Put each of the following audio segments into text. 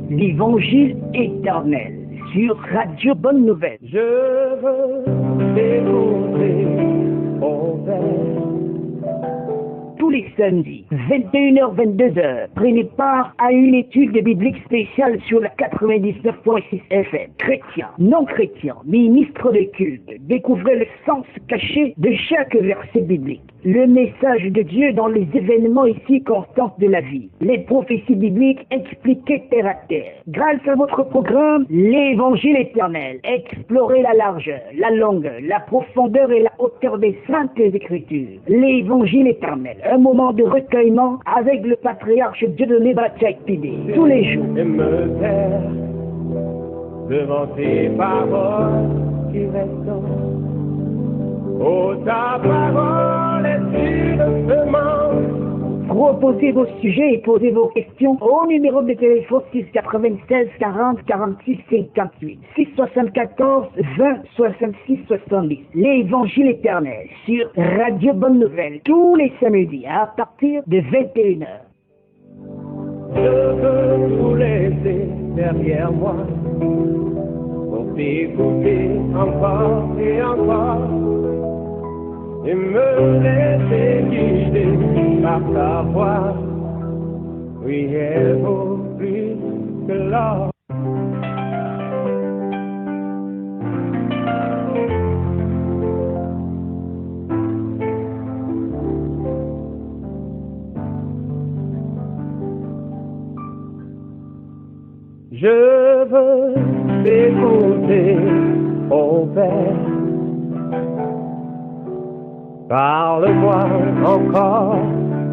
l'Évangile éternel sur Radio Bonne Nouvelle. Je veux t'écouter, mon Père. Tous les samedis, 21h, 22h, prenez part à une étude biblique spéciale sur la 99.6 FM. Chrétiens, non chrétiens, ministres de culte, découvrez le sens caché de chaque verset biblique. Le message de Dieu dans les événements et circonstances de la vie. Les prophéties bibliques expliquées terre à terre. Grâce à votre programme, l'Évangile éternel. Explorez la largeur, la longueur, la profondeur et la hauteur des saintes écritures. L'Évangile éternel. Un moment de recueillement avec le patriarche Dieudonné Bachaïpidé. Tous les jours. Et me taire devant tes paroles qui restent. Oh, ta parole est une semence. Proposez vos sujets et posez vos questions au numéro de téléphone 696 40 46 58 674 20 66 70. L'Évangile éternel sur Radio Bonne Nouvelle tous les samedis à partir de 21h. Je veux tout laisser derrière moi pour t'écouter encore et encore et me laisser guider par ta voix. Oui, elle vaut plus que l'or. Je veux t'écouter, ô Père. Parle-moi encore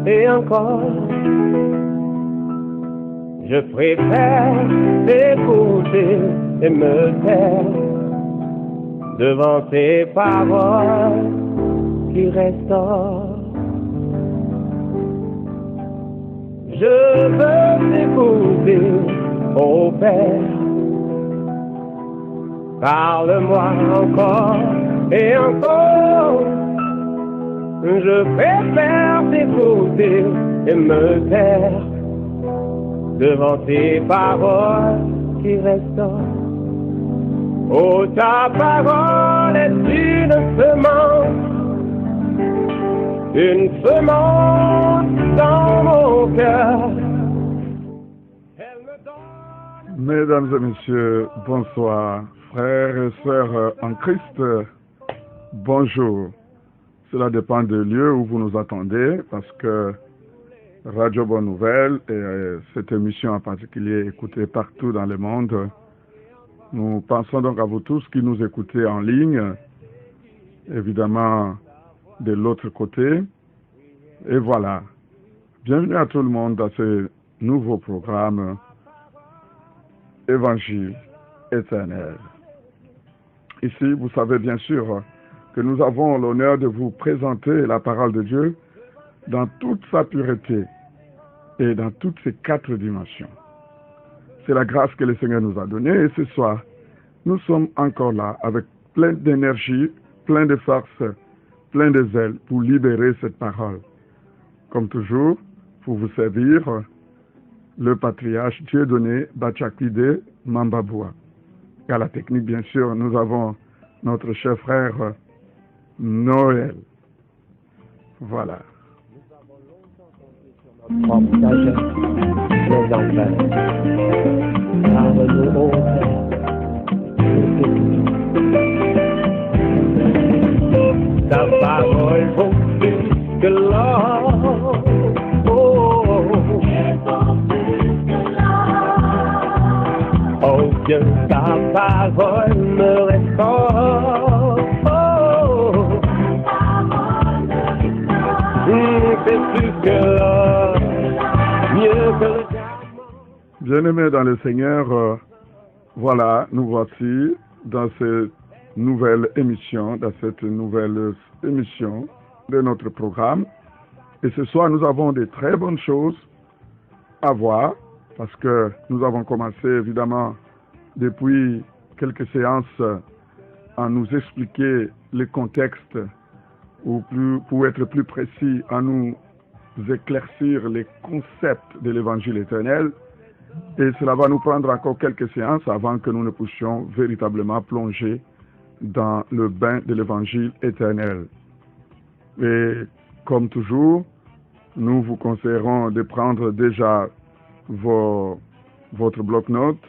et encore. Je préfère t'écouter et me taire devant tes paroles qui restaurent. Je veux t'écouter, ô Père. Parle-moi encore et encore. Je préfère t'écouter et me taire devant tes paroles qui restaurent. Oh, ta parole est une semence dans mon cœur. Mesdames et messieurs, bonsoir. Frères et sœurs en Christ, bonjour. Cela dépend du lieu où vous nous attendez, parce que Radio Bonne Nouvelle et cette émission en particulier est écoutée partout dans le monde. Nous pensons donc à vous tous qui nous écoutez en ligne, évidemment de l'autre côté. Et voilà, bienvenue à tout le monde dans ce nouveau programme Évangile éternel. Ici, vous savez bien sûr que nous avons l'honneur de vous présenter la parole de Dieu dans toute sa pureté et dans toutes ses 4 dimensions. C'est la grâce que le Seigneur nous a donnée et ce soir, nous sommes encore là avec plein d'énergie, plein de force, plein de zèle pour libérer cette parole. Comme toujours, pour vous servir, le patriarche Dieudonné Bachaïpidé Mambaboua. Et à la technique, bien sûr, nous avons notre cher frère Noël. Voilà. Partage les enfers. Parle-nous, ô Père. Ta parole vaut plus que l'or. Oh Dieu, ta parole me restaure. Oh, c'est plus que l'or, mieux que le diamant. Bien-aimés dans le Seigneur, voilà, nous voici dans cette nouvelle émission, de notre programme. Et ce soir, nous avons de très bonnes choses à voir, parce que nous avons commencé évidemment depuis quelques séances à nous expliquer le contexte, ou pour être plus précis, à nous éclaircir les concepts de l'évangile éternel. Et cela va nous prendre encore quelques séances avant que nous ne puissions véritablement plonger dans le bain de l'évangile éternel. Et comme toujours, nous vous conseillerons de prendre déjà votre bloc-notes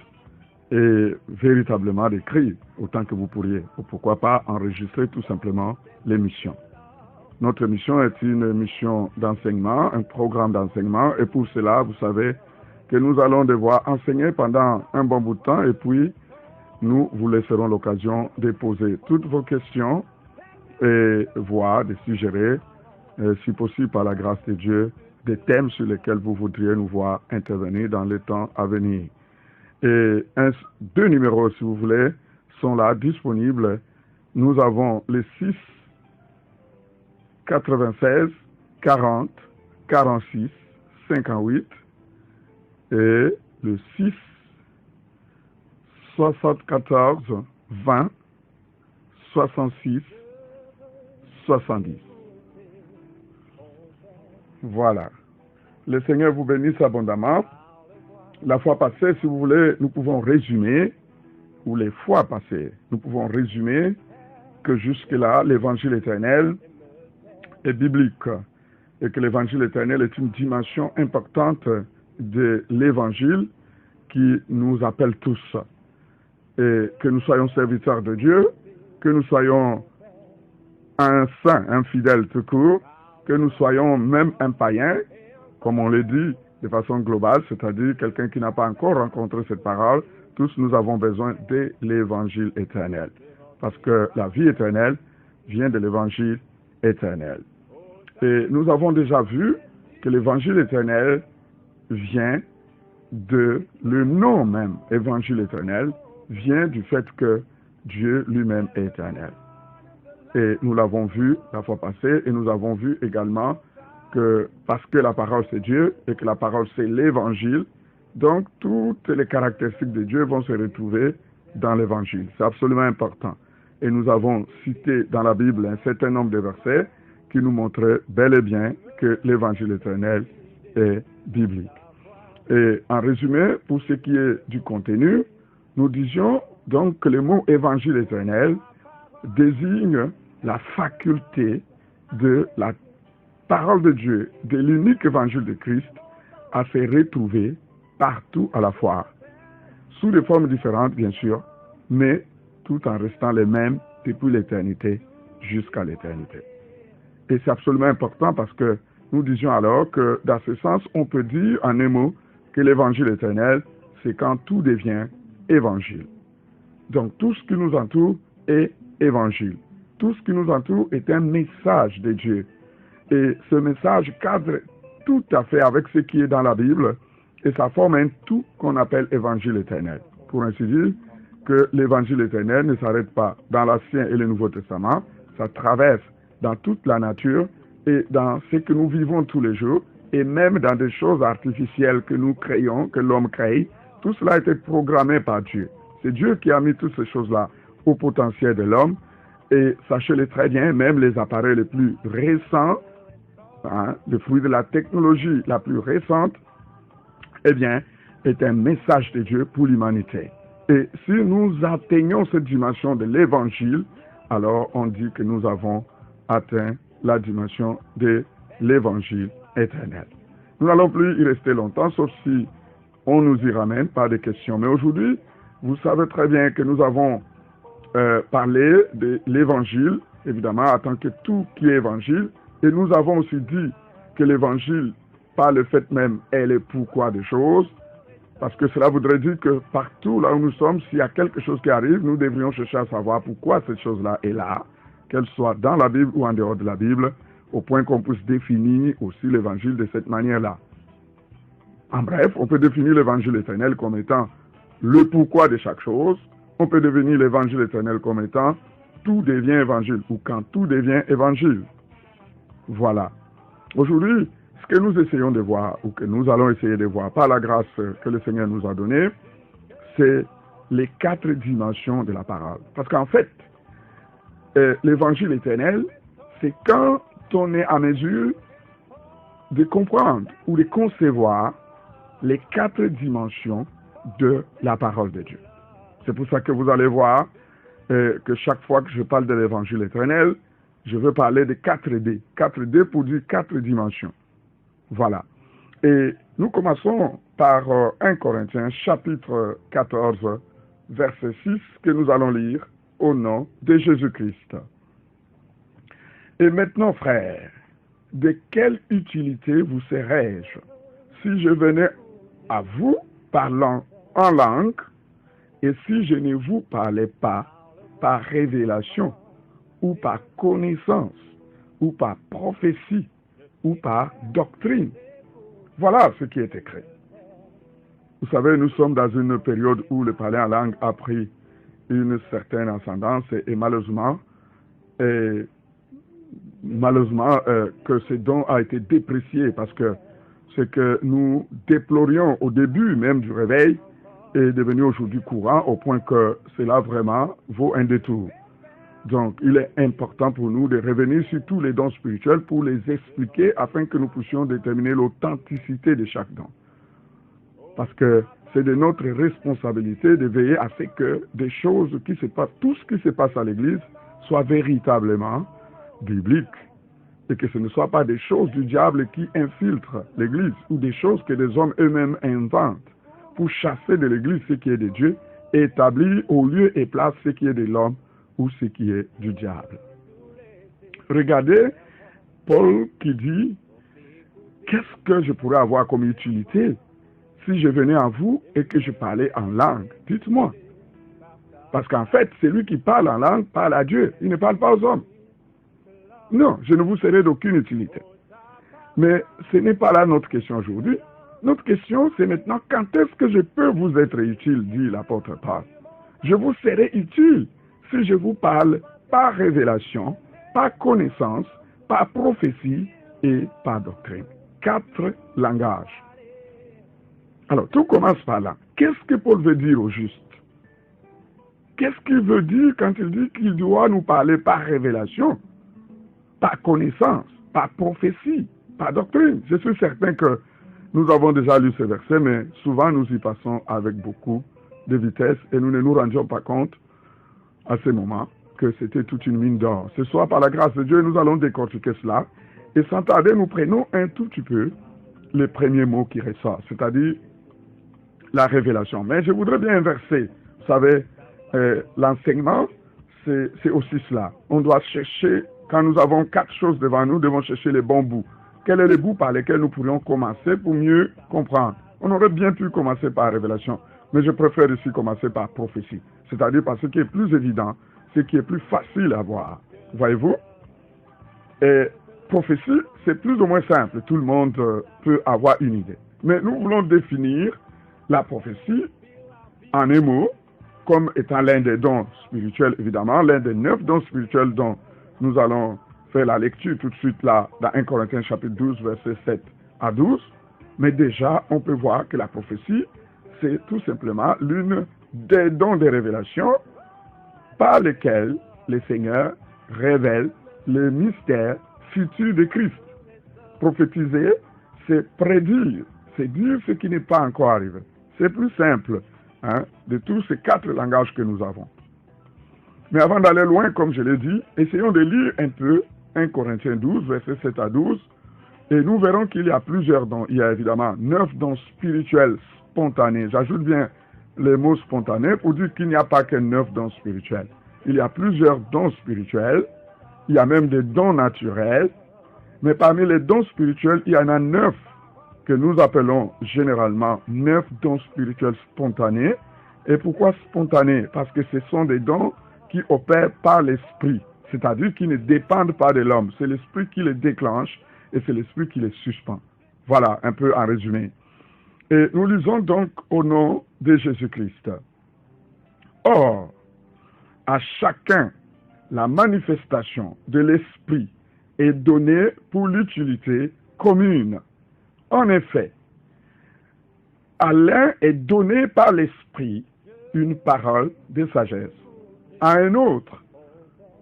et véritablement d'écrire autant que vous pourriez. Ou pourquoi pas enregistrer tout simplement l'émission. Notre émission est une émission d'enseignement, un programme d'enseignement, et pour cela, vous savez que nous allons devoir enseigner pendant un bon bout de temps, et puis nous vous laisserons l'occasion de poser toutes vos questions et voir, de suggérer, si possible par la grâce de Dieu, des thèmes sur lesquels vous voudriez nous voir intervenir dans les temps à venir. Et deux numéros, si vous voulez, sont là disponibles. Nous avons les 6 96 40 46 58 et le 6 74 20 66 70. Voilà. Le Seigneur vous bénisse abondamment. La fois passée, si vous voulez, nous pouvons résumer, ou les fois passées, nous pouvons résumer que jusque-là, l'évangile éternel est biblique et que l'évangile éternel est une dimension importante de l'évangile qui nous appelle tous. Et que nous soyons serviteurs de Dieu, que nous soyons un saint, un fidèle tout court, que nous soyons même un païen, comme on le dit de façon globale, c'est-à-dire quelqu'un qui n'a pas encore rencontré cette parole, tous nous avons besoin de l'évangile éternel. Parce que la vie éternelle vient de l'évangile éternel. Et nous avons déjà vu que l'évangile éternel vient de le nom même, évangile éternel, vient du fait que Dieu lui-même est éternel. Et nous l'avons vu la fois passée, et nous avons vu également que parce que la parole c'est Dieu, et que la parole c'est l'évangile, donc toutes les caractéristiques de Dieu vont se retrouver dans l'évangile. C'est absolument important. Et nous avons cité dans la Bible un certain nombre de versets qui nous montraient bel et bien que l'évangile éternel est biblique. Et en résumé, pour ce qui est du contenu, nous disions donc que le mot évangile éternel désigne la faculté de la parole de Dieu, de l'unique évangile de Christ, à se retrouver partout à la fois, sous des formes différentes bien sûr, mais tout en restant les mêmes depuis l'éternité jusqu'à l'éternité. Et c'est absolument important parce que nous disions alors que dans ce sens, on peut dire en un mot que l'évangile éternel, c'est quand tout devient évangile. Donc tout ce qui nous entoure est évangile. Tout ce qui nous entoure est un message de Dieu. Et ce message cadre tout à fait avec ce qui est dans la Bible et ça forme un tout qu'on appelle évangile éternel. Pour ainsi dire que l'évangile éternel ne s'arrête pas dans l'Ancien et le Nouveau Testament, ça traverse dans toute la nature et dans ce que nous vivons tous les jours et même dans des choses artificielles que nous créons, que l'homme crée. Tout cela a été programmé par Dieu. C'est Dieu qui a mis toutes ces choses-là au potentiel de l'homme. Et sachez-le très bien, même les appareils les plus récents, le fruit de la technologie la plus récente, eh bien, est un message de Dieu pour l'humanité. Et si nous atteignons cette dimension de l'évangile, alors on dit que nous avons atteint la dimension de l'évangile éternel. Nous n'allons plus y rester longtemps, sauf si on nous y ramène par des questions. Mais aujourd'hui, vous savez très bien que nous avons parlé de l'évangile, évidemment, en tant que tout qui est évangile. Et nous avons aussi dit que l'évangile, par le fait même, est le pourquoi des choses. Parce que cela voudrait dire que partout là où nous sommes, s'il y a quelque chose qui arrive, nous devrions chercher à savoir pourquoi cette chose-là est là, qu'elle soit dans la Bible ou en dehors de la Bible, au point qu'on puisse définir aussi l'évangile de cette manière-là. En bref, on peut définir l'évangile éternel comme étant le pourquoi de chaque chose. On peut définir l'évangile éternel comme étant tout devient évangile ou quand tout devient évangile. Voilà. Aujourd'hui, ce que nous essayons de voir, ou que nous allons essayer de voir par la grâce que le Seigneur nous a donnée, c'est les 4 dimensions de la parole. Parce qu'en fait, l'évangile éternel, c'est quand on est à mesure de comprendre ou de concevoir les 4 dimensions de la parole de Dieu. C'est pour ça que vous allez voir que chaque fois que je parle de l'évangile éternel, je veux parler de 4D. 4D pour dire 4 dimensions. Voilà. Et nous commençons par 1 Corinthiens chapitre 14, verset 6, que nous allons lire au nom de Jésus-Christ. Et maintenant, frères, de quelle utilité vous serais-je si je venais à vous parlant en langue et si je ne vous parlais pas par révélation ou par connaissance ou par prophétie ou par doctrine? Voilà ce qui est écrit. Vous savez, nous sommes dans une période où le parler en langue a pris une certaine ascendance et malheureusement, que ce don a été déprécié parce que ce que nous déplorions au début même du réveil est devenu aujourd'hui courant au point que cela vraiment vaut un détour. Donc, il est important pour nous de revenir sur tous les dons spirituels pour les expliquer afin que nous puissions déterminer l'authenticité de chaque don. Parce que c'est de notre responsabilité de veiller à ce que des choses qui se passent, tout ce qui se passe à l'Église soit véritablement biblique et que ce ne soit pas des choses du diable qui infiltrent l'Église ou des choses que des hommes eux-mêmes inventent pour chasser de l'Église ce qui est de Dieu et établir au lieu et place ce qui est de l'homme ou ce qui est du diable. Regardez Paul qui dit « Qu'est-ce que je pourrais avoir comme utilité si je venais à vous et que je parlais en langue? Dites-moi. » Parce qu'en fait, celui qui parle en langue parle à Dieu. Il ne parle pas aux hommes. Non, je ne vous serai d'aucune utilité. Mais ce n'est pas là notre question aujourd'hui. Notre question, c'est maintenant, quand est-ce que je peux vous être utile, dit l'apôtre Paul. Je vous serai utile si je vous parle par révélation, par connaissance, par prophétie et par doctrine. 4 langages. Alors, tout commence par là. Qu'est-ce que Paul veut dire au juste? Qu'est-ce qu'il veut dire quand il dit qu'il doit nous parler par révélation, par connaissance, par prophétie, par doctrine? Je suis certain que nous avons déjà lu ce verset, mais souvent nous y passons avec beaucoup de vitesse et nous ne nous rendions pas compte à ce moment que c'était toute une mine d'or. Ce soir, par la grâce de Dieu, nous allons décortiquer cela et sans tarder, nous prenons un tout petit peu les premiers mots qui ressortent, c'est-à-dire la révélation. Mais je voudrais bien inverser. Vous savez, l'enseignement, c'est aussi cela. On doit chercher, quand nous avons 4 choses devant nous, nous devons chercher les bons bouts. Quels sont les bouts par lesquels nous pourrions commencer pour mieux comprendre? On aurait bien pu commencer par révélation, mais je préfère ici commencer par prophétie. C'est-à-dire par ce qui est plus évident, ce qui est plus facile à voir. Voyez-vous? Et prophétie, c'est plus ou moins simple. Tout le monde peut avoir une idée. Mais nous voulons définir la prophétie en un mot, comme étant l'un des dons spirituels, évidemment, l'un des 9 dons spirituels dont nous allons faire la lecture tout de suite là, dans 1 Corinthiens chapitre 12, versets 7 à 12. Mais déjà, on peut voir que la prophétie, c'est tout simplement l'une des dons de révélation par lesquels le Seigneur révèle le mystère futur de Christ. Prophétiser, c'est prédire, c'est dire ce qui n'est pas encore arrivé. C'est plus simple de tous ces 4 langages que nous avons. Mais avant d'aller loin, comme je l'ai dit, essayons de lire un peu 1 Corinthiens 12, versets 7 à 12, et nous verrons qu'il y a plusieurs dons. Il y a évidemment 9 dons spirituels spontanés. J'ajoute bien les mots spontanés pour dire qu'il n'y a pas que 9 dons spirituels. Il y a plusieurs dons spirituels, il y a même des dons naturels, mais parmi les dons spirituels, il y en a 9 que nous appelons généralement 9 dons spirituels spontanés. Et pourquoi spontanés? Parce que ce sont des dons qui opèrent par l'esprit, c'est-à-dire qui ne dépendent pas de l'homme. C'est l'esprit qui les déclenche et c'est l'esprit qui les suspend. Voilà, un peu en résumé. Et nous lisons donc au nom de Jésus-Christ. Or, à chacun, la manifestation de l'esprit est donnée pour l'utilité commune. En effet, à l'un est donné par l'esprit une parole de sagesse, à un autre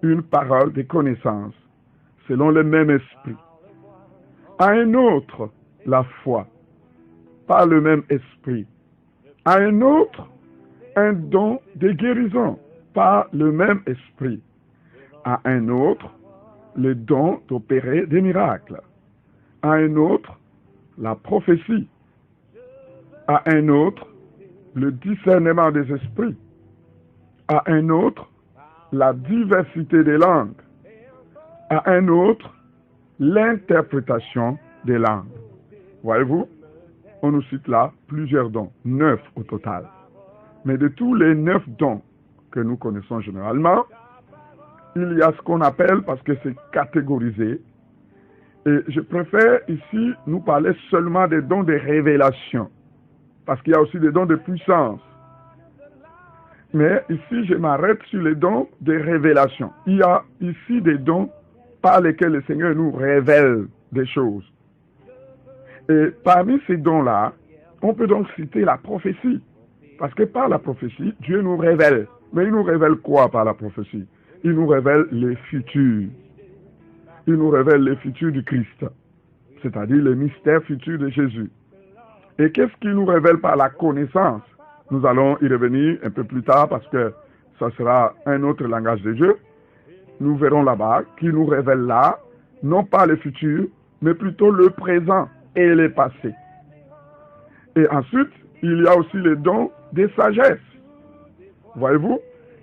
une parole de connaissance, selon le même esprit, à un autre la foi, par le même esprit. À un autre, un don de guérison par le même esprit. À un autre, le don d'opérer des miracles. À un autre, la prophétie. À un autre, le discernement des esprits. À un autre, la diversité des langues. À un autre, l'interprétation des langues. Voyez-vous, on nous cite là plusieurs dons, 9 au total. Mais de tous les 9 dons que nous connaissons généralement, il y a ce qu'on appelle, parce que c'est catégorisé, et je préfère ici nous parler seulement des dons de révélation, parce qu'il y a aussi des dons de puissance. Mais ici, je m'arrête sur les dons de révélation. Il y a ici des dons par lesquels le Seigneur nous révèle des choses. Et parmi ces dons-là, on peut donc citer la prophétie. Parce que par la prophétie, Dieu nous révèle. Mais il nous révèle quoi par la prophétie? Il nous révèle les futurs. Il nous révèle les futurs du Christ. C'est-à-dire les mystères futurs de Jésus. Et qu'est-ce qu'il nous révèle par la connaissance? Nous allons y revenir un peu plus tard parce que ça sera un autre langage de Dieu. Nous verrons là-bas qu'il nous révèle là, non pas le futur, mais plutôt le présent et le passé. Et ensuite, il y a aussi les dons de sagesse. Voyez-vous?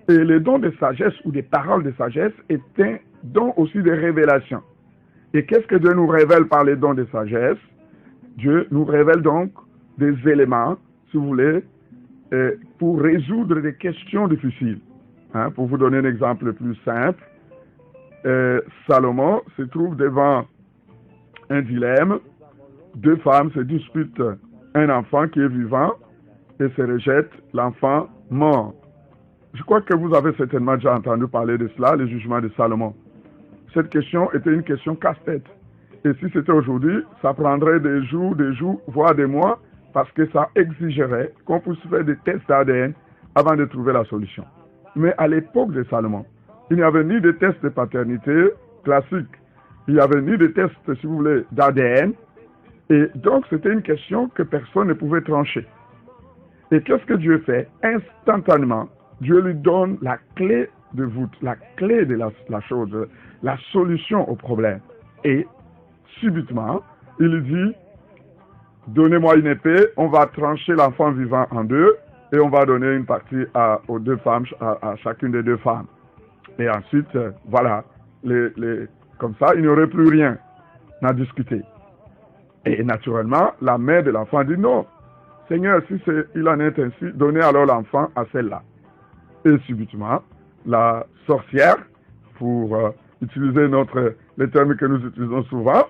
Et les dons de sagesse ou des paroles de sagesse est un don aussi de révélation. Et qu'est-ce que Dieu nous révèle par les dons de sagesse? Dieu nous révèle donc des éléments, si vous voulez, pour résoudre des questions difficiles. Pour vous donner un exemple plus simple, Salomon se trouve devant un dilemme. 2 femmes se disputent un enfant qui est vivant et se rejettent l'enfant mort. Je crois que vous avez certainement déjà entendu parler de cela, le jugement de Salomon. Cette question était une question casse-tête. Et si c'était aujourd'hui, ça prendrait des jours, voire des mois, parce que ça exigerait qu'on puisse faire des tests d'ADN avant de trouver la solution. Mais à l'époque de Salomon, il n'y avait ni de tests de paternité classiques, il n'y avait ni de tests, si vous voulez, d'ADN, et donc c'était une question que personne ne pouvait trancher. Et qu'est-ce que Dieu fait? Instantanément, Dieu lui donne la clé de voûte, la clé de la chose, la solution au problème. Et subitement, il lui dit, donnez-moi une épée, on va trancher l'enfant vivant en 2 et on va donner une partie aux 2 femmes, à chacune des 2 femmes. Et ensuite, voilà, comme ça, il n'y aurait plus rien à discuter. Et naturellement, la mère de l'enfant dit non. Seigneur, si il en est ainsi, donnez alors l'enfant à celle-là. Et subitement, la sorcière, pour utiliser les termes que nous utilisons souvent,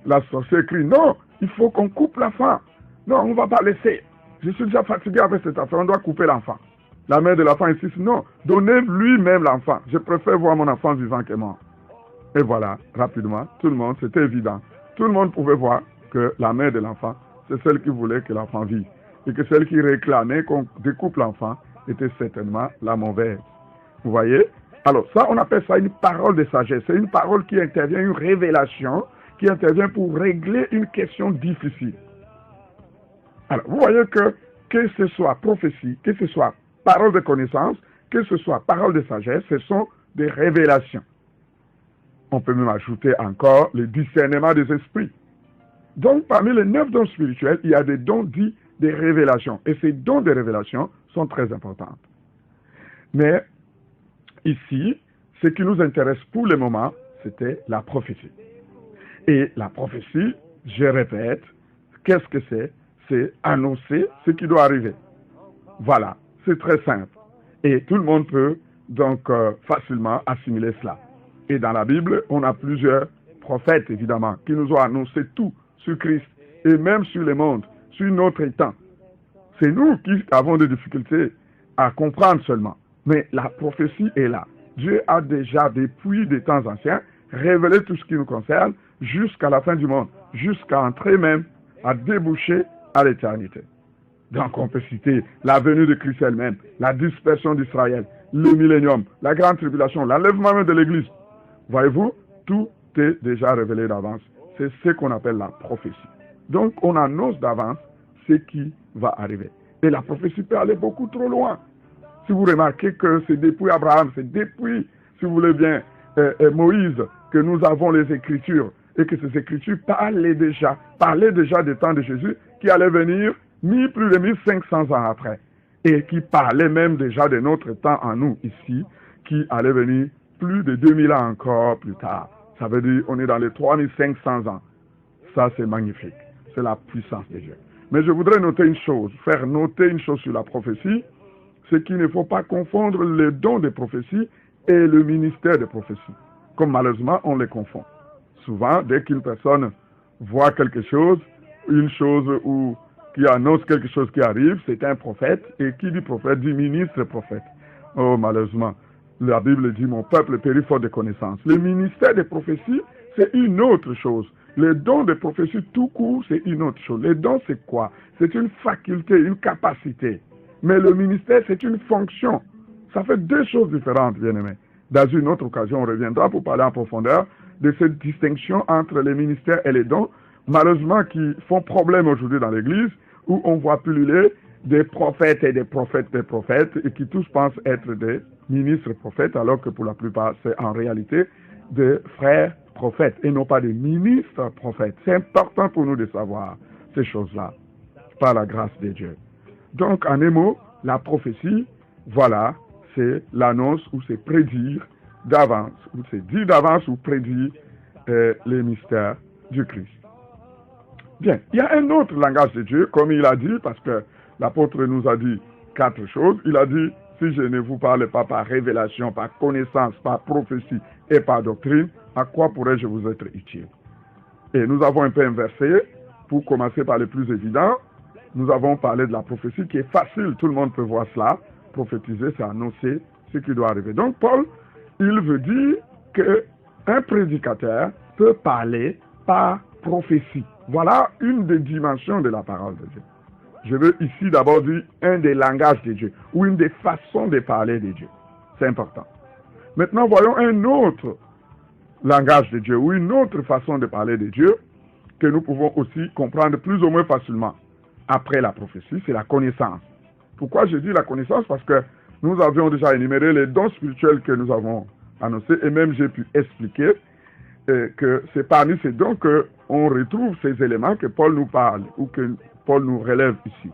la sorcière crie non, il faut qu'on coupe l'enfant. Non, on ne va pas laisser. Je suis déjà fatigué avec cet enfant, on doit couper l'enfant. La mère de l'enfant insiste, non, donnez lui-même l'enfant. Je préfère voir mon enfant vivant que mort. Et voilà, rapidement, tout le monde, c'était évident. Tout le monde pouvait voir que la mère de l'enfant, c'est celle qui voulait que l'enfant vive. Et que celle qui réclamait qu'on découpe l'enfant était certainement la mauvaise. Vous voyez? Alors ça, on appelle ça une parole de sagesse. C'est une parole qui intervient, une révélation qui intervient pour régler une question difficile. Alors, vous voyez que ce soit prophétie, que ce soit parole de connaissance, que ce soit parole de sagesse, ce sont des révélations. On peut même ajouter encore le discernement des esprits. Donc, parmi les 9 dons spirituels, il y a des dons dits des révélations. Et ces dons de révélation sont très importants. Mais ici, ce qui nous intéresse pour le moment, c'était la prophétie. Et la prophétie, je répète, qu'est-ce que c'est? C'est annoncer ce qui doit arriver. Voilà, c'est très simple. Et tout le monde peut donc facilement assimiler cela. Et dans la Bible, on a plusieurs prophètes, évidemment, qui nous ont annoncé tout sur Christ et même sur le monde, sur notre temps. C'est nous qui avons des difficultés à comprendre seulement. Mais la prophétie est là. Dieu a déjà, depuis des temps anciens, révélé tout ce qui nous concerne jusqu'à la fin du monde, jusqu'à entrer même à déboucher à l'éternité. Donc on peut citer la venue de Christ elle-même, la dispersion d'Israël, le millénium, la grande tribulation, l'enlèvement même de l'Église. Voyez-vous, tout est déjà révélé d'avance. C'est ce qu'on appelle la prophétie. Donc on annonce d'avance ce qui va arriver. Et la prophétie peut aller beaucoup trop loin. Si vous remarquez que c'est depuis Abraham, c'est depuis, si vous voulez bien, Moïse, que nous avons les Écritures, et que ces Écritures parlaient déjà des temps de Jésus, qui allait venir plus de 1500 ans après, et qui parlait même déjà de notre temps en nous ici, qui allait venir plus de 2000 ans encore plus tard. Ça veut dire on est dans les 3500 ans. Ça, c'est magnifique. C'est la puissance de Dieu. Mais je voudrais noter une chose, faire noter une chose sur la prophétie, c'est qu'il ne faut pas confondre le don de prophétie et le ministère de prophétie. Comme malheureusement, on les confond. Souvent, dès qu'une personne voit quelque chose, une chose ou qui annonce quelque chose qui arrive, c'est un prophète, et qui dit prophète dit ministre prophète. Oh, malheureusement, la Bible dit mon peuple périt faute de connaissance. Le ministère de prophétie, c'est une autre chose. Le don de prophétie tout court, c'est une autre chose. Le don, c'est quoi? C'est une faculté, une capacité. Mais le ministère, c'est une fonction. Ça fait deux choses différentes, bien-aimés. Dans une autre occasion, on reviendra pour parler en profondeur de cette distinction entre les ministères et les dons, malheureusement qui font problème aujourd'hui dans l'Église, où on voit pulluler des prophètes et des prophètes, et qui tous pensent être des ministres prophètes, alors que pour la plupart, c'est en réalité des frères prophètes, et non pas des ministres prophètes. C'est important pour nous de savoir ces choses-là, par la grâce de Dieu. Donc, en un mot, la prophétie, voilà, c'est l'annonce ou c'est prédire d'avance, ou c'est dire d'avance ou prédire les mystères du Christ. Bien, il y a un autre langage de Dieu, comme il a dit, parce que l'apôtre nous a dit 4 choses. Il a dit, si je ne vous parle pas par révélation, par connaissance, par prophétie et par doctrine, à quoi pourrais-je vous être utile? Et nous avons un peu inversé, pour commencer par le plus évident. Nous avons parlé de la prophétie qui est facile, tout le monde peut voir cela. Prophétiser, c'est annoncer ce qui doit arriver. Donc Paul, il veut dire qu'un prédicateur peut parler par prophétie. Voilà une des dimensions de la parole de Dieu. Je veux ici d'abord dire un des langages de Dieu, ou une des façons de parler de Dieu. C'est important. Maintenant, voyons un autre langage de Dieu, ou une autre façon de parler de Dieu, que nous pouvons aussi comprendre plus ou moins facilement. Après la prophétie, c'est la connaissance. Pourquoi je dis la connaissance? Parce que nous avions déjà énuméré les dons spirituels que nous avons annoncés, et même j'ai pu expliquer que c'est parmi ces dons qu'on retrouve ces éléments que Paul nous parle, ou que Paul nous relève ici.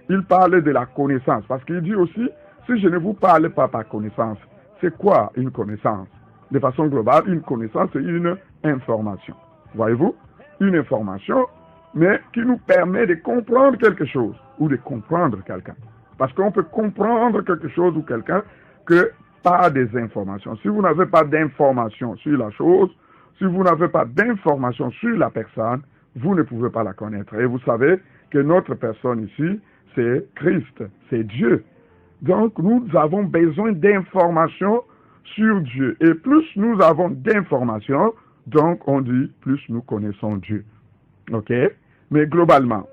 Il parle de la connaissance, parce qu'il dit aussi, si je ne vous parle pas par connaissance, c'est quoi une connaissance? De façon globale, une connaissance, c'est une information. Voyez-vous? Une information, mais qui nous permet de comprendre quelque chose, ou de comprendre quelqu'un. Parce qu'on peut comprendre quelque chose ou quelqu'un que par des informations. Si vous n'avez pas d'informations sur la chose, si vous n'avez pas d'informations sur la personne, vous ne pouvez pas la connaître. Et vous savez que notre personne ici, c'est Christ, c'est Dieu. Donc, nous avons besoin d'informations sur Dieu. Et plus nous avons d'informations, donc on dit, plus nous connaissons Dieu. OK? Mais globalement,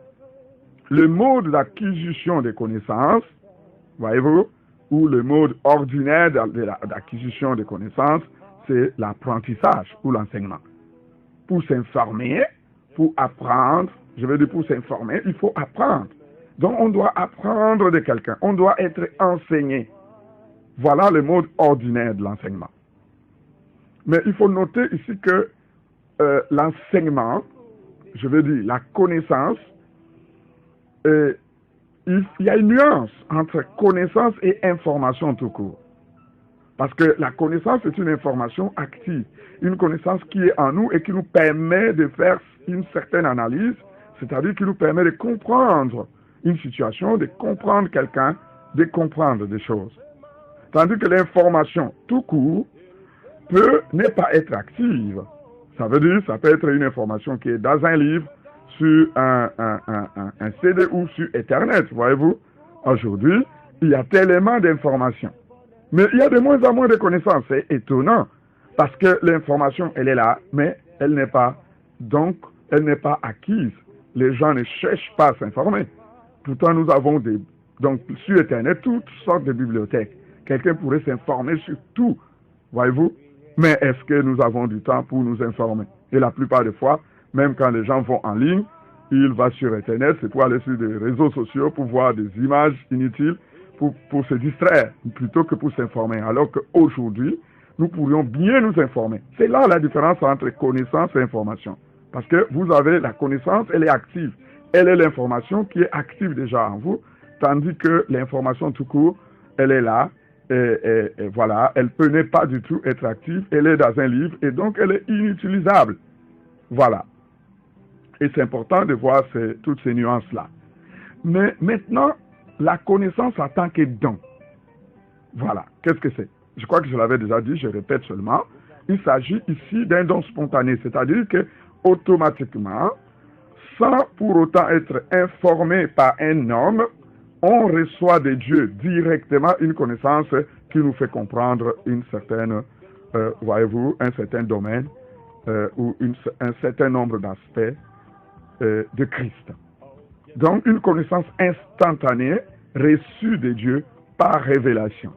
le mode d'acquisition des connaissances, voyez-vous, ou le mode ordinaire d'acquisition des connaissances, c'est l'apprentissage ou l'enseignement. Pour s'informer, pour apprendre, je veux dire pour s'informer, il faut apprendre. Donc on doit apprendre de quelqu'un, on doit être enseigné. Voilà le mode ordinaire de l'enseignement. Mais il faut noter ici que l'enseignement, je veux dire la connaissance, il y a une nuance entre connaissance et information tout court. Parce que la connaissance est une information active, une connaissance qui est en nous et qui nous permet de faire une certaine analyse, c'est-à-dire qui nous permet de comprendre une situation, de comprendre quelqu'un, de comprendre des choses. Tandis que l'information tout court peut ne pas être active. Ça veut dire, ça peut être une information qui est dans un livre, sur un CD ou sur Internet, voyez-vous. Aujourd'hui, il y a tellement d'informations. Mais il y a de moins en moins de connaissances. C'est étonnant. Parce que l'information, elle est là, mais elle n'est pas, donc, elle n'est pas acquise. Les gens ne cherchent pas à s'informer. Pourtant, nous avons donc, sur Internet, toutes sortes de bibliothèques. Quelqu'un pourrait s'informer sur tout, voyez-vous. Mais est-ce que nous avons du temps pour nous informer? Et la plupart des fois, même quand les gens vont en ligne, il va sur Internet, c'est pour aller sur des réseaux sociaux, pour voir des images inutiles, pour se distraire, plutôt que pour s'informer. Alors qu'aujourd'hui, nous pourrions bien nous informer. C'est là la différence entre connaissance et information. Parce que vous avez la connaissance, elle est active. Elle est l'information qui est active déjà en vous, tandis que l'information tout court, elle est là, et voilà, elle peut ne pas du tout être active, elle est dans un livre, et donc elle est inutilisable. Voilà. Et c'est important de voir toutes ces nuances-là. Mais maintenant, la connaissance en tant que don. Voilà. Qu'est-ce que c'est? Je crois que je l'avais déjà dit, je répète seulement. Il s'agit ici d'un don spontané, c'est-à-dire que automatiquement, sans pour autant être informé par un homme, on reçoit de Dieu directement une connaissance qui nous fait comprendre une certaine, voyez-vous, un certain domaine ou un certain nombre d'aspects de Christ. Donc, une connaissance instantanée reçue de Dieu par révélation.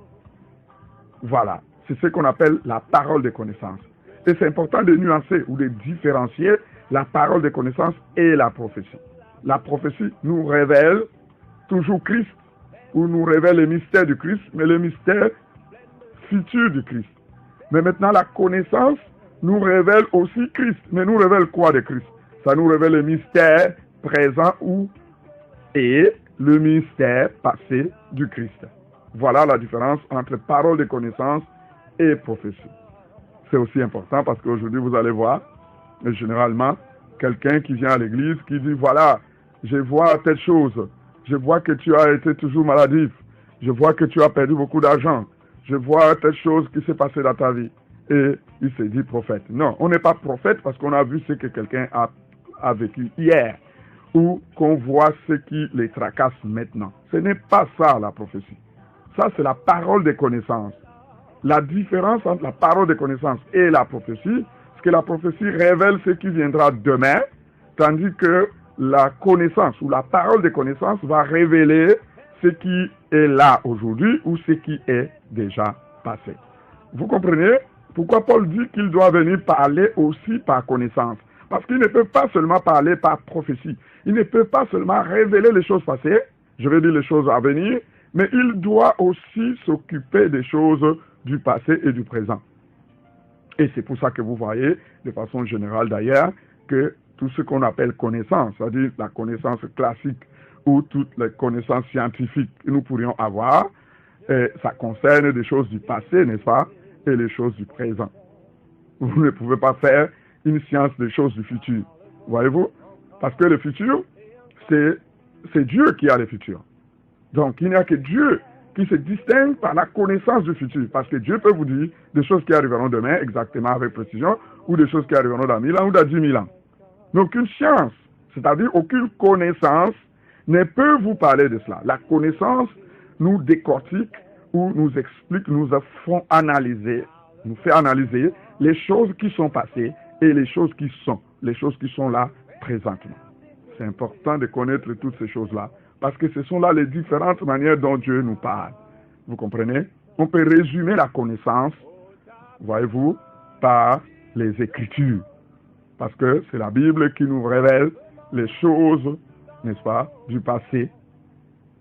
Voilà, c'est ce qu'on appelle la parole de connaissance. Et c'est important de nuancer ou de différencier la parole de connaissance et la prophétie. La prophétie nous révèle toujours Christ, ou nous révèle le mystère du Christ, mais le mystère futur du Christ. Mais maintenant, la connaissance nous révèle aussi Christ. Mais nous révèle quoi de Christ? Ça nous révèle le mystère présent et le mystère passé du Christ. Voilà la différence entre parole de connaissance et prophétie. C'est aussi important parce qu'aujourd'hui, vous allez voir, généralement, quelqu'un qui vient à l'église, qui dit, voilà, je vois telle chose, je vois que tu as été toujours maladif, je vois que tu as perdu beaucoup d'argent, je vois telle chose qui s'est passée dans ta vie. Et il s'est dit prophète. Non, on n'est pas prophète parce qu'on a vu ce que quelqu'un a vécu hier, ou qu'on voit ce qui les tracasse maintenant. Ce n'est pas ça la prophétie. Ça, c'est la parole de connaissance. La différence entre la parole de connaissance et la prophétie, c'est que la prophétie révèle ce qui viendra demain, tandis que la connaissance ou la parole de connaissance va révéler ce qui est là aujourd'hui ou ce qui est déjà passé. Vous comprenez pourquoi Paul dit qu'il doit venir parler aussi par connaissance? Parce qu'il ne peut pas seulement parler par prophétie. Il ne peut pas seulement révéler les choses passées, je vais dire les choses à venir, mais il doit aussi s'occuper des choses du passé et du présent. Et c'est pour ça que vous voyez, de façon générale d'ailleurs, que tout ce qu'on appelle connaissance, c'est-à-dire la connaissance classique ou toutes les connaissances scientifiques que nous pourrions avoir, ça concerne des choses du passé, n'est-ce pas, et les choses du présent. Vous ne pouvez pas faire une science des choses du futur, voyez-vous, parce que le futur, c'est Dieu qui a le futur. Donc, il n'y a que Dieu qui se distingue par la connaissance du futur. Parce que Dieu peut vous dire des choses qui arriveront demain, exactement avec précision, ou des choses qui arriveront dans 1000 ans ou dans 10 000 ans. Mais aucune science, c'est-à-dire aucune connaissance, ne peut vous parler de cela. La connaissance nous décortique ou nous explique, nous fait analyser les choses qui sont passées et les choses qui sont là présentement. C'est important de connaître toutes ces choses-là. Parce que ce sont là les différentes manières dont Dieu nous parle. Vous comprenez? On peut résumer la connaissance, voyez-vous, par les Écritures. Parce que c'est la Bible qui nous révèle les choses, n'est-ce pas, du passé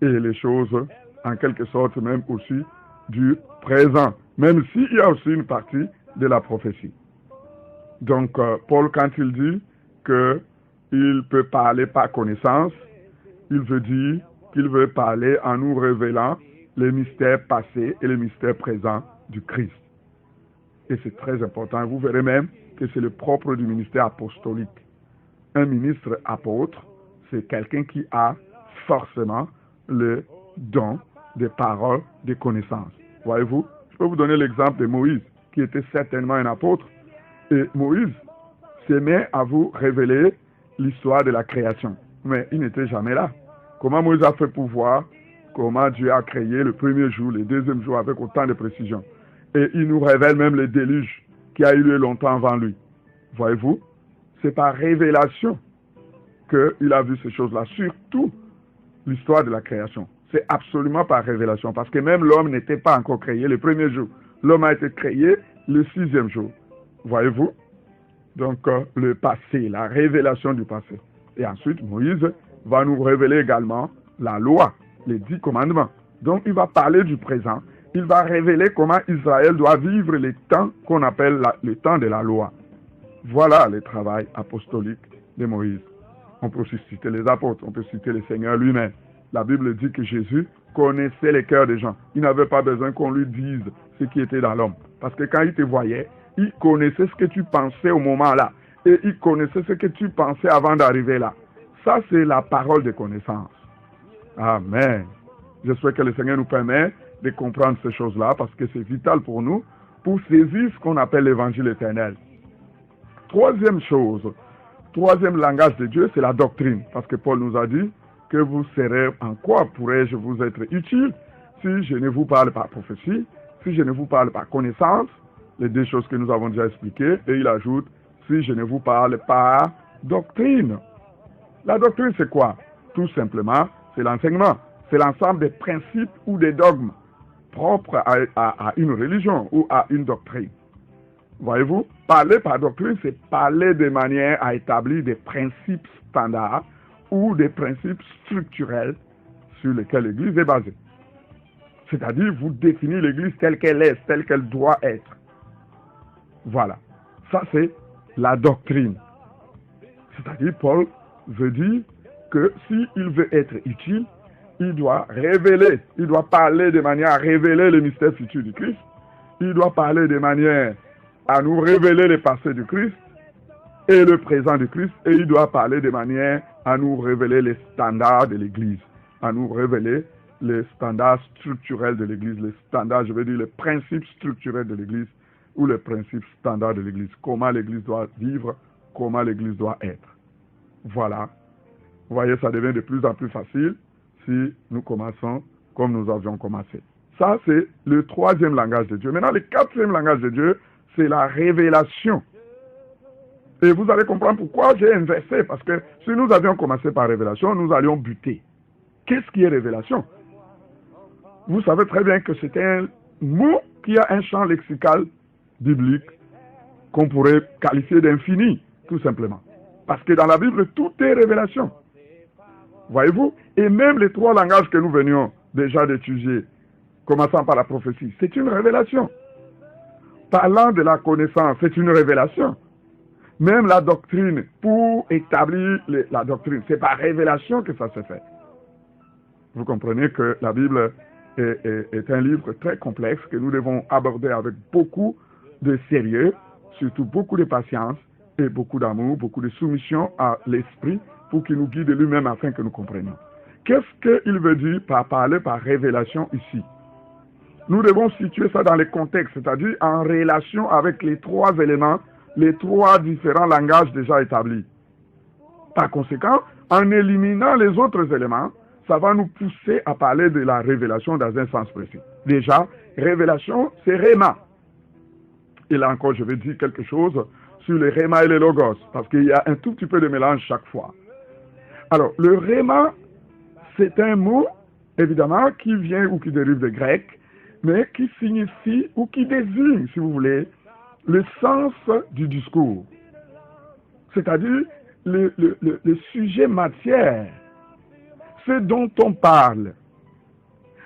et les choses, en quelque sorte, même aussi du présent. Même s'il y a aussi une partie de la prophétie. Donc, Paul, quand il dit qu'il peut parler par connaissance, il veut dire qu'il veut parler en nous révélant les mystères passés et les mystères présents du Christ. Et c'est très important. Vous verrez même que c'est le propre du ministère apostolique. Un ministre apôtre, c'est quelqu'un qui a forcément le don des paroles, des connaissances. Voyez-vous, je peux vous donner l'exemple de Moïse, qui était certainement un apôtre. Et Moïse s'aimait à vous révéler l'histoire de la création. Mais il n'était jamais là. Comment Moïse a fait pour voir comment Dieu a créé le premier jour, le deuxième jour avec autant de précision. Et il nous révèle même le déluge qui a eu lieu longtemps avant lui. Voyez-vous, c'est par révélation qu'il a vu ces choses-là, surtout l'histoire de la création. C'est absolument par révélation, parce que même l'homme n'était pas encore créé le premier jour. L'homme a été créé le 6e jour. Voyez-vous? Donc, le passé, la révélation du passé. Et ensuite, Moïse va nous révéler également la loi, les 10 commandements. Donc, il va parler du présent. Il va révéler comment Israël doit vivre les temps qu'on appelle le temps de la loi. Voilà le travail apostolique de Moïse. On peut aussi citer les apôtres, on peut citer le Seigneur lui-même. La Bible dit que Jésus connaissait les cœurs des gens. Il n'avait pas besoin qu'on lui dise ce qui était dans l'homme. Parce que quand il te voyait, il connaissait ce que tu pensais au moment là. Et il connaissait ce que tu pensais avant d'arriver là. Ça, c'est la parole de connaissance. Amen. J'espère que le Seigneur nous permet de comprendre ces choses-là parce que c'est vital pour nous pour saisir ce qu'on appelle l'évangile éternel. Troisième chose, troisième langage de Dieu, c'est la doctrine. Parce que Paul nous a dit que vous serez, en quoi pourrais-je vous être utile si je ne vous parle pas prophétie, si je ne vous parle pas connaissance, les 2 choses que nous avons déjà expliquées, et il ajoute, si je ne vous parle pas doctrine. La doctrine, c'est quoi? Tout simplement, c'est l'enseignement. C'est l'ensemble des principes ou des dogmes propres à une religion ou à une doctrine. Voyez-vous, parler par doctrine, c'est parler de manière à établir des principes standards ou des principes structurels sur lesquels l'Église est basée. C'est-à-dire, vous définissez l'Église telle qu'elle est, telle qu'elle doit être. Voilà. Ça, c'est la doctrine. C'est-à-dire, Paul veut dire que s'il veut être utile, il doit révéler, il doit parler de manière à révéler le mystère futur du Christ. Il doit parler de manière à nous révéler le passé du Christ et le présent du Christ. Et il doit parler de manière à nous révéler les standards de l'Église, à nous révéler les standards structurels de l'Église, les standards, je veux dire les principes structurels de l'Église ou les principes standards de l'Église. Comment l'Église doit vivre, comment l'Église doit être. Voilà. Vous voyez, ça devient de plus en plus facile si nous commençons comme nous avions commencé. Ça, c'est le troisième langage de Dieu. Maintenant, le quatrième langage de Dieu, c'est la révélation. Et vous allez comprendre pourquoi j'ai inversé. Parce que si nous avions commencé par révélation, nous allions buter. Qu'est-ce qui est révélation? Vous savez très bien que c'est un mot qui a un champ lexical biblique qu'on pourrait qualifier d'infini, tout simplement. Parce que dans la Bible, tout est révélation. Voyez-vous? Et même les 3 langages que nous venions déjà d'étudier, commençant par la prophétie, c'est une révélation. Parlant de la connaissance, c'est une révélation. Même la doctrine, pour établir la doctrine, c'est par révélation que ça se fait. Vous comprenez que la Bible est un livre très complexe que nous devons aborder avec beaucoup de sérieux, surtout beaucoup de patience et beaucoup d'amour, beaucoup de soumission à l'Esprit pour qu'il nous guide lui-même afin que nous comprenions. Qu'est-ce qu'il veut dire par parler par révélation ici? Nous devons situer ça dans le contexte, c'est-à-dire en relation avec les 3 éléments, les 3 différents langages déjà établis. Par conséquent, en éliminant les autres éléments, ça va nous pousser à parler de la révélation dans un sens précis. Déjà, révélation, c'est Réma. Et là encore, je vais dire quelque chose sur le Réma et le Logos, parce qu'il y a un tout petit peu de mélange chaque fois. Alors, le Réma, c'est un mot, évidemment, qui vient ou qui dérive du grec, mais qui signifie ou qui désigne, si vous voulez, le sens du discours. C'est-à-dire le sujet matière, ce dont on parle.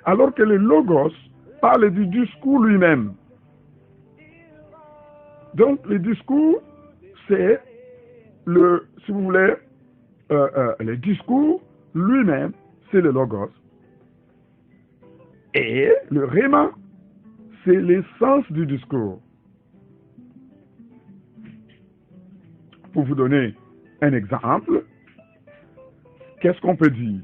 Alors que le Logos parle du discours lui-même. Donc, le discours, c'est si vous voulez, le discours lui-même, c'est le Logos. Et le Réma, c'est l'essence du discours. Pour vous donner un exemple, qu'est-ce qu'on peut dire?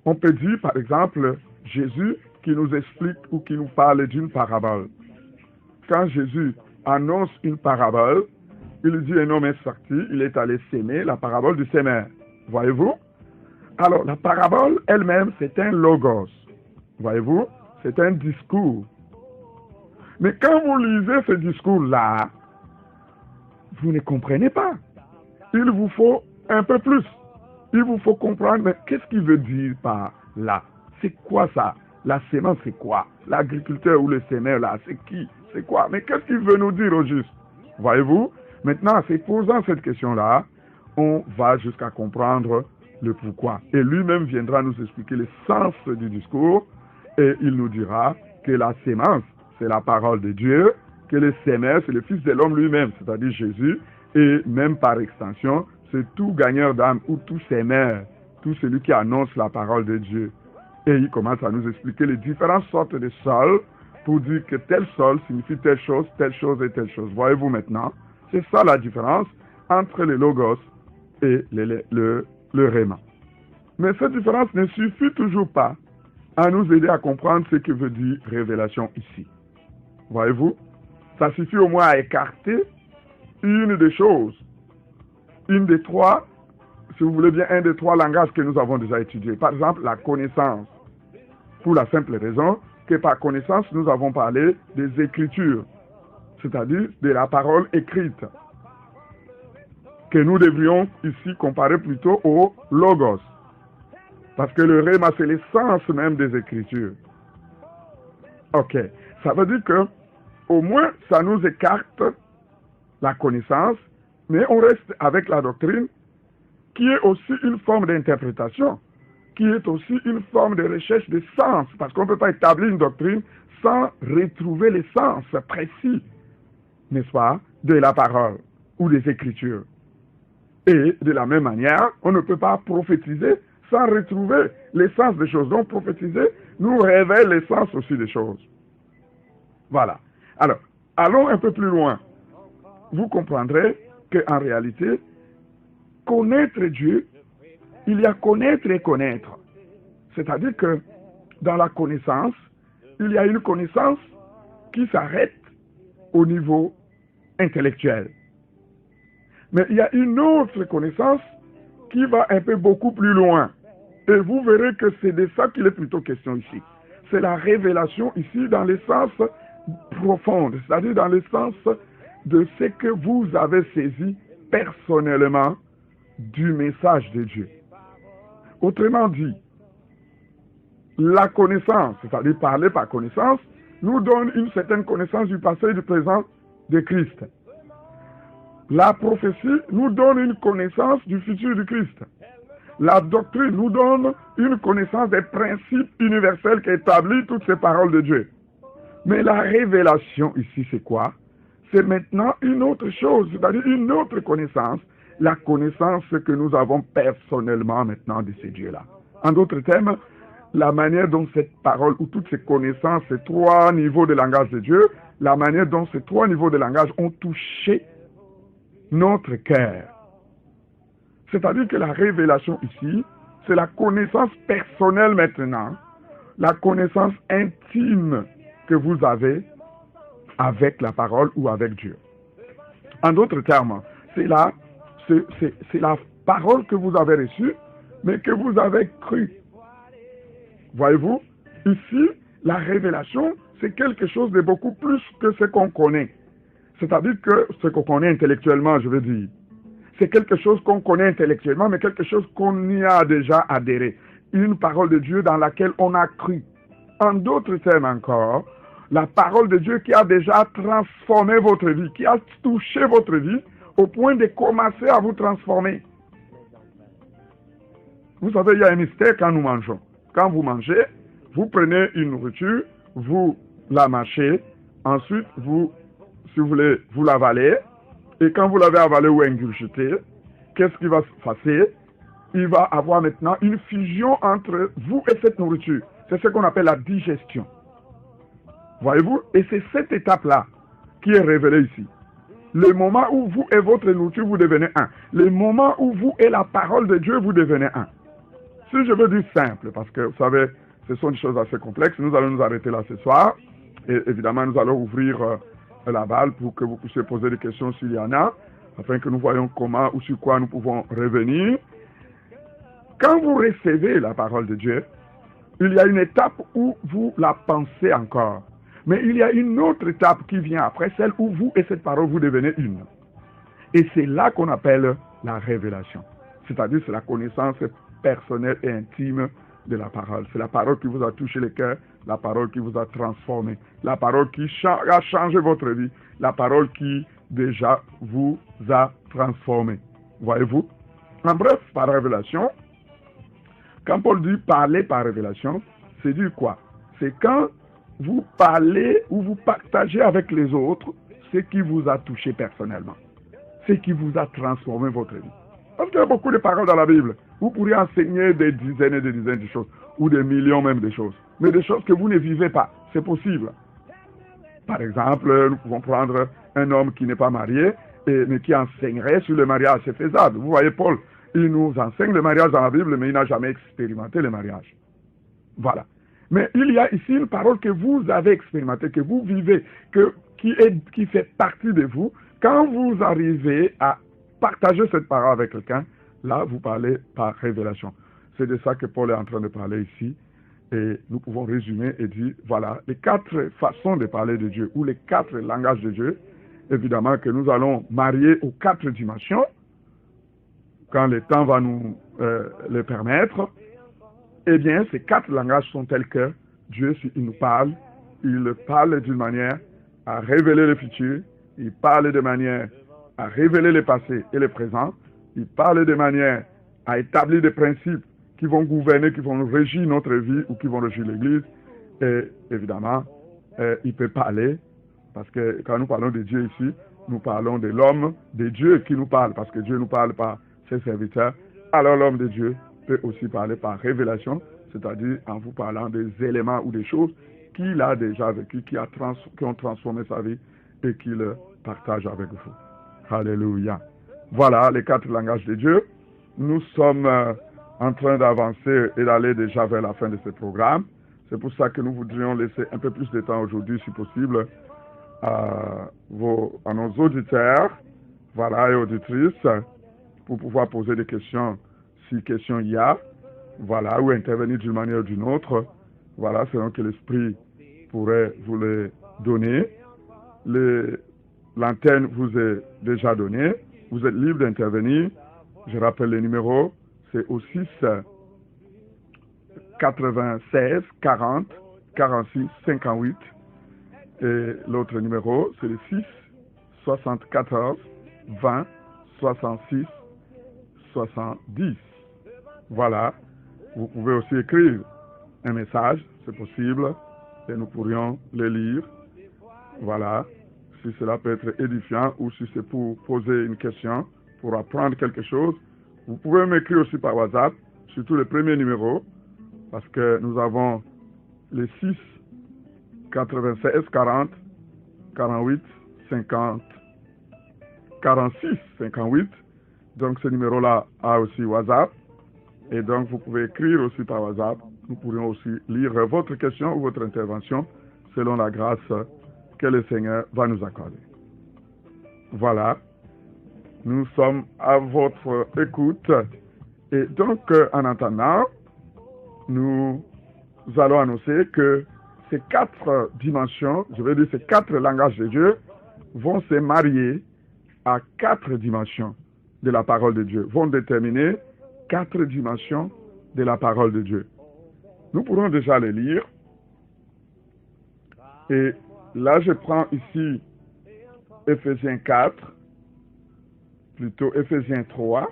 On peut dire, par exemple, Jésus qui nous explique ou qui nous parle d'une parabole. Quand Jésus annonce une parabole, il dit un homme est sorti, il est allé s'aimer, la parabole du semeur. Voyez-vous? Alors, la parabole elle-même, c'est un logos. Voyez-vous? C'est un discours. Mais quand vous lisez ce discours-là, vous ne comprenez pas. Il vous faut un peu plus. Il vous faut comprendre, mais qu'est-ce qu'il veut dire par là? C'est quoi ça? La sémence, c'est quoi? L'agriculteur ou le semeur, là, c'est qui? C'est quoi? Mais qu'est-ce qu'il veut nous dire au juste? Voyez-vous? Maintenant, c'est posant cette question-là on va jusqu'à comprendre le pourquoi. Et lui-même viendra nous expliquer le sens du discours et il nous dira que la sémence, c'est la parole de Dieu, que le sémeur, c'est le Fils de l'homme lui-même, c'est-à-dire Jésus, et même par extension, c'est tout gagneur d'âme ou tout sémeur, tout celui qui annonce la parole de Dieu. Et il commence à nous expliquer les différentes sortes de sols pour dire que tel sol signifie telle chose et telle chose. Voyez-vous maintenant, c'est ça la différence entre le logos et le réma. Mais cette différence ne suffit toujours pas à nous aider à comprendre ce que veut dire révélation ici. Voyez-vous, ça suffit au moins à écarter une des choses, une des trois, si vous voulez bien, un des trois langages que nous avons déjà étudiés. Par exemple, la connaissance. Pour la simple raison que par connaissance, nous avons parlé des Écritures, c'est-à-dire de la parole écrite, que nous devrions ici comparer plutôt au logos. Parce que le réma, c'est l'essence même des Écritures. Ok, ça veut dire que au moins ça nous écarte la connaissance, mais on reste avec la doctrine qui est aussi une forme d'interprétation, qui est aussi une forme de recherche de sens, parce qu'on ne peut pas établir une doctrine sans retrouver les sens précis, n'est-ce pas, de la parole ou des Écritures. Et de la même manière, on ne peut pas prophétiser sans retrouver l'essence des choses. Donc prophétiser nous révèle l'essence aussi des choses. Voilà. Alors, allons un peu plus loin. Vous comprendrez qu'en réalité, connaître Dieu, il y a connaître et connaître. C'est-à-dire que dans la connaissance, il y a une connaissance qui s'arrête au niveau intellectuel. Mais il y a une autre connaissance qui va un peu beaucoup plus loin. Et vous verrez que c'est de ça qu'il est plutôt question ici. C'est la révélation ici dans le sens profond, c'est-à-dire dans le sens de ce que vous avez saisi personnellement du message de Dieu. Autrement dit, la connaissance, c'est-à-dire parler par connaissance, nous donne une certaine connaissance du passé et du présent de Christ. La prophétie nous donne une connaissance du futur du Christ. La doctrine nous donne une connaissance des principes universels qui établissent toutes ces paroles de Dieu. Mais la révélation ici, c'est quoi? C'est maintenant une autre chose, c'est-à-dire une autre connaissance, la connaissance que nous avons personnellement maintenant de ces dieux-là. En d'autres termes, la manière dont cette parole ou toutes ces connaissances, ces trois niveaux de langage de Dieu, la manière dont ces trois niveaux de langage ont touché notre cœur. C'est-à-dire que la révélation ici, c'est la connaissance personnelle maintenant, la connaissance intime que vous avez avec la parole ou avec Dieu. En d'autres termes, c'est la parole que vous avez reçue, mais que vous avez cru. Voyez-vous, ici, la révélation, c'est quelque chose de beaucoup plus que ce qu'on connaît. C'est-à-dire que ce qu'on connaît intellectuellement, je veux dire, c'est quelque chose qu'on connaît intellectuellement, mais quelque chose qu'on y a déjà adhéré. Une parole de Dieu dans laquelle on a cru. En d'autres termes encore, la parole de Dieu qui a déjà transformé votre vie, qui a touché votre vie au point de commencer à vous transformer. Vous savez, il y a un mystère quand nous mangeons. Quand vous mangez, vous prenez une nourriture, vous la mâchez, ensuite vous, si vous voulez, vous l'avalez, et quand vous l'avez avalé ou ingurgité, qu'est-ce qui va se passer? Il va avoir maintenant une fusion entre vous et cette nourriture. C'est ce qu'on appelle la digestion. Voyez-vous? Et c'est cette étape-là qui est révélée ici. Le moment où vous et votre nourriture, vous devenez un. Le moment où vous et la parole de Dieu, vous devenez un. Si je veux dire simple, parce que vous savez, ce sont des choses assez complexes, nous allons nous arrêter là ce soir. Et évidemment, nous allons ouvrir la balle pour que vous puissiez poser des questions s'il y en a, afin que nous voyions comment ou sur quoi nous pouvons revenir. Quand vous recevez la parole de Dieu, il y a une étape où vous la pensez encore. Mais il y a une autre étape qui vient après, celle où vous et cette parole, vous devenez une. Et c'est là qu'on appelle la révélation. C'est-à-dire, c'est la connaissance personnelle et intime de la parole. C'est la parole qui vous a touché le cœur, la parole qui vous a transformé, la parole qui a changé votre vie, la parole qui déjà vous a transformé. Voyez-vous? En bref, par révélation, quand Paul dit parler par révélation, c'est dire quoi? C'est quand vous parlez ou vous partagez avec les autres ce qui vous a touché personnellement, ce qui vous a transformé votre vie. Parce qu'il y a beaucoup de paroles dans la Bible. Vous pourriez enseigner des dizaines et des dizaines de choses, ou des millions même de choses, mais des choses que vous ne vivez pas. C'est possible. Par exemple, nous pouvons prendre un homme qui n'est pas marié, mais qui enseignerait sur le mariage. C'est faisable. Vous voyez, Paul, il nous enseigne le mariage dans la Bible, mais il n'a jamais expérimenté le mariage. Voilà. Mais il y a ici une parole que vous avez expérimentée, que vous vivez, qui fait partie de vous. Quand vous arrivez à partager cette parole avec quelqu'un, là, vous parlez par révélation. C'est de ça que Paul est en train de parler ici. Et nous pouvons résumer et dire, voilà, les 4 façons de parler de Dieu, ou les 4 langages de Dieu, évidemment que nous allons marier aux 4 dimensions, quand le temps va nous le permettre. Eh bien, ces 4 langages sont tels que Dieu, il nous parle, il parle d'une manière à révéler le futur, il parle de manière à révéler le passé et le présent, il parle de manière à établir des principes qui vont gouverner, qui vont régir notre vie ou qui vont régir l'Église. Et évidemment, il peut parler, parce que quand nous parlons de Dieu ici, nous parlons de l'homme, de Dieu qui nous parle, parce que Dieu nous parle par ses serviteurs. Alors l'homme de Dieu peut aussi parler par révélation, c'est-à-dire en vous parlant des éléments ou des choses qu'il a déjà vécu, qui ont transformé sa vie et qu'il partage avec vous. Alléluia. Voilà les 4 langages de Dieu. Nous sommes en train d'avancer et d'aller déjà vers la fin de ce programme. C'est pour ça que nous voudrions laisser un peu plus de temps aujourd'hui, si possible, à nos auditeurs, voilà, et auditrices, pour pouvoir poser des questions, si questions il y a, voilà, ou intervenir d'une manière ou d'une autre, voilà, selon que l'Esprit pourrait vous les donner. L'antenne vous est déjà donnée, vous êtes libre d'intervenir. Je rappelle les numéros, c'est au 6 96 40 46 58, et l'autre numéro, c'est le 6 74 20 66 70. Voilà, vous pouvez aussi écrire un message, c'est possible, et nous pourrions le lire. Voilà, si cela peut être édifiant ou si c'est pour poser une question, pour apprendre quelque chose, vous pouvez m'écrire aussi par WhatsApp, surtout le premier numéro, parce que nous avons les 6 96 40 48 50 46 58. Donc ce numéro-là a aussi WhatsApp. Et donc vous pouvez écrire aussi par WhatsApp. Nous pourrions aussi lire votre question ou votre intervention selon la grâce que le Seigneur va nous accorder. Voilà. Nous sommes à votre écoute. Et donc, en attendant, nous allons annoncer que ces 4 dimensions, je veux dire ces 4 langages de Dieu, vont se marier à 4 dimensions de la parole de Dieu, vont déterminer 4 dimensions de la parole de Dieu. Nous pourrons déjà les lire. Et là, je prends ici Éphésiens 4, plutôt Éphésiens 3,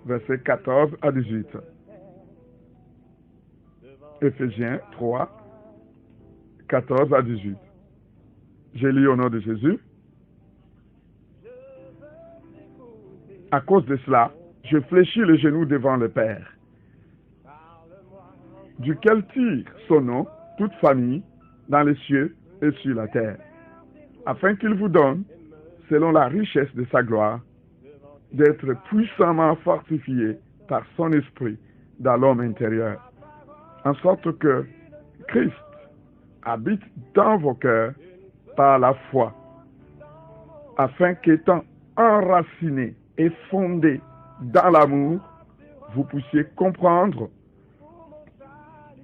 versets 14 à 18. Éphésiens 3, 14 à 18. Je lis au nom de Jésus. À cause de cela, je fléchis les genoux devant le Père, duquel tire son nom toute famille dans les cieux et sur la terre, afin qu'il vous donne, selon la richesse de sa gloire, d'être puissamment fortifié par son esprit dans l'homme intérieur, en sorte que Christ habite dans vos cœurs par la foi, afin qu'étant enraciné et fondé dans l'amour, vous puissiez comprendre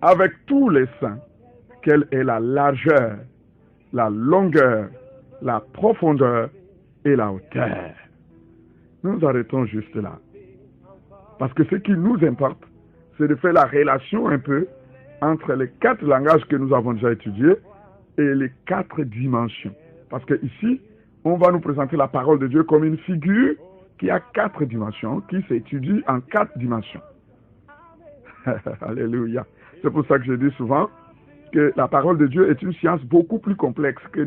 avec tous les saints quelle est la largeur, la longueur, la profondeur et la hauteur. Nous arrêtons juste là. Parce que ce qui nous importe, c'est de faire la relation un peu entre les 4 langages que nous avons déjà étudiés et les 4 dimensions. Parce que ici, on va nous présenter la parole de Dieu comme une figure qui a 4 dimensions, qui s'étudie en 4 dimensions. Alléluia. C'est pour ça que je dis souvent que la parole de Dieu est une science beaucoup plus complexe que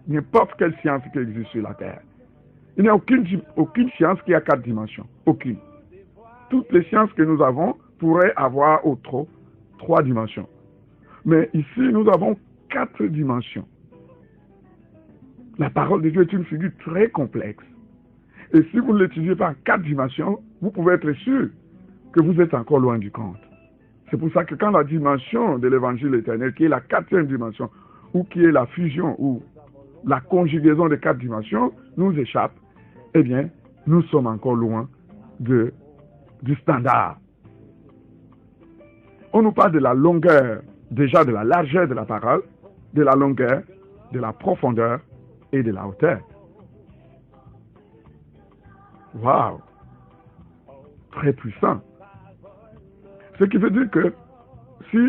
n'importe quelle science qui existe sur la terre. Il n'y a aucune science qui a 4 dimensions. Aucune. Toutes les sciences que nous avons pourraient avoir au trop 3 dimensions. Mais ici, nous avons 4 dimensions. La parole de Dieu est une figure très complexe. Et si vous ne l'étudiez pas en 4 dimensions, vous pouvez être sûr que vous êtes encore loin du compte. C'est pour ça que quand la dimension de l'évangile éternel, qui est la 4e dimension, ou qui est la fusion, ou la conjugaison des 4 dimensions, nous échappe, eh bien, nous sommes encore loin du standard. On nous parle de la longueur, déjà de la largeur de la parole, de la longueur, de la profondeur et de la hauteur. Waouh! Très puissant. Ce qui veut dire que si,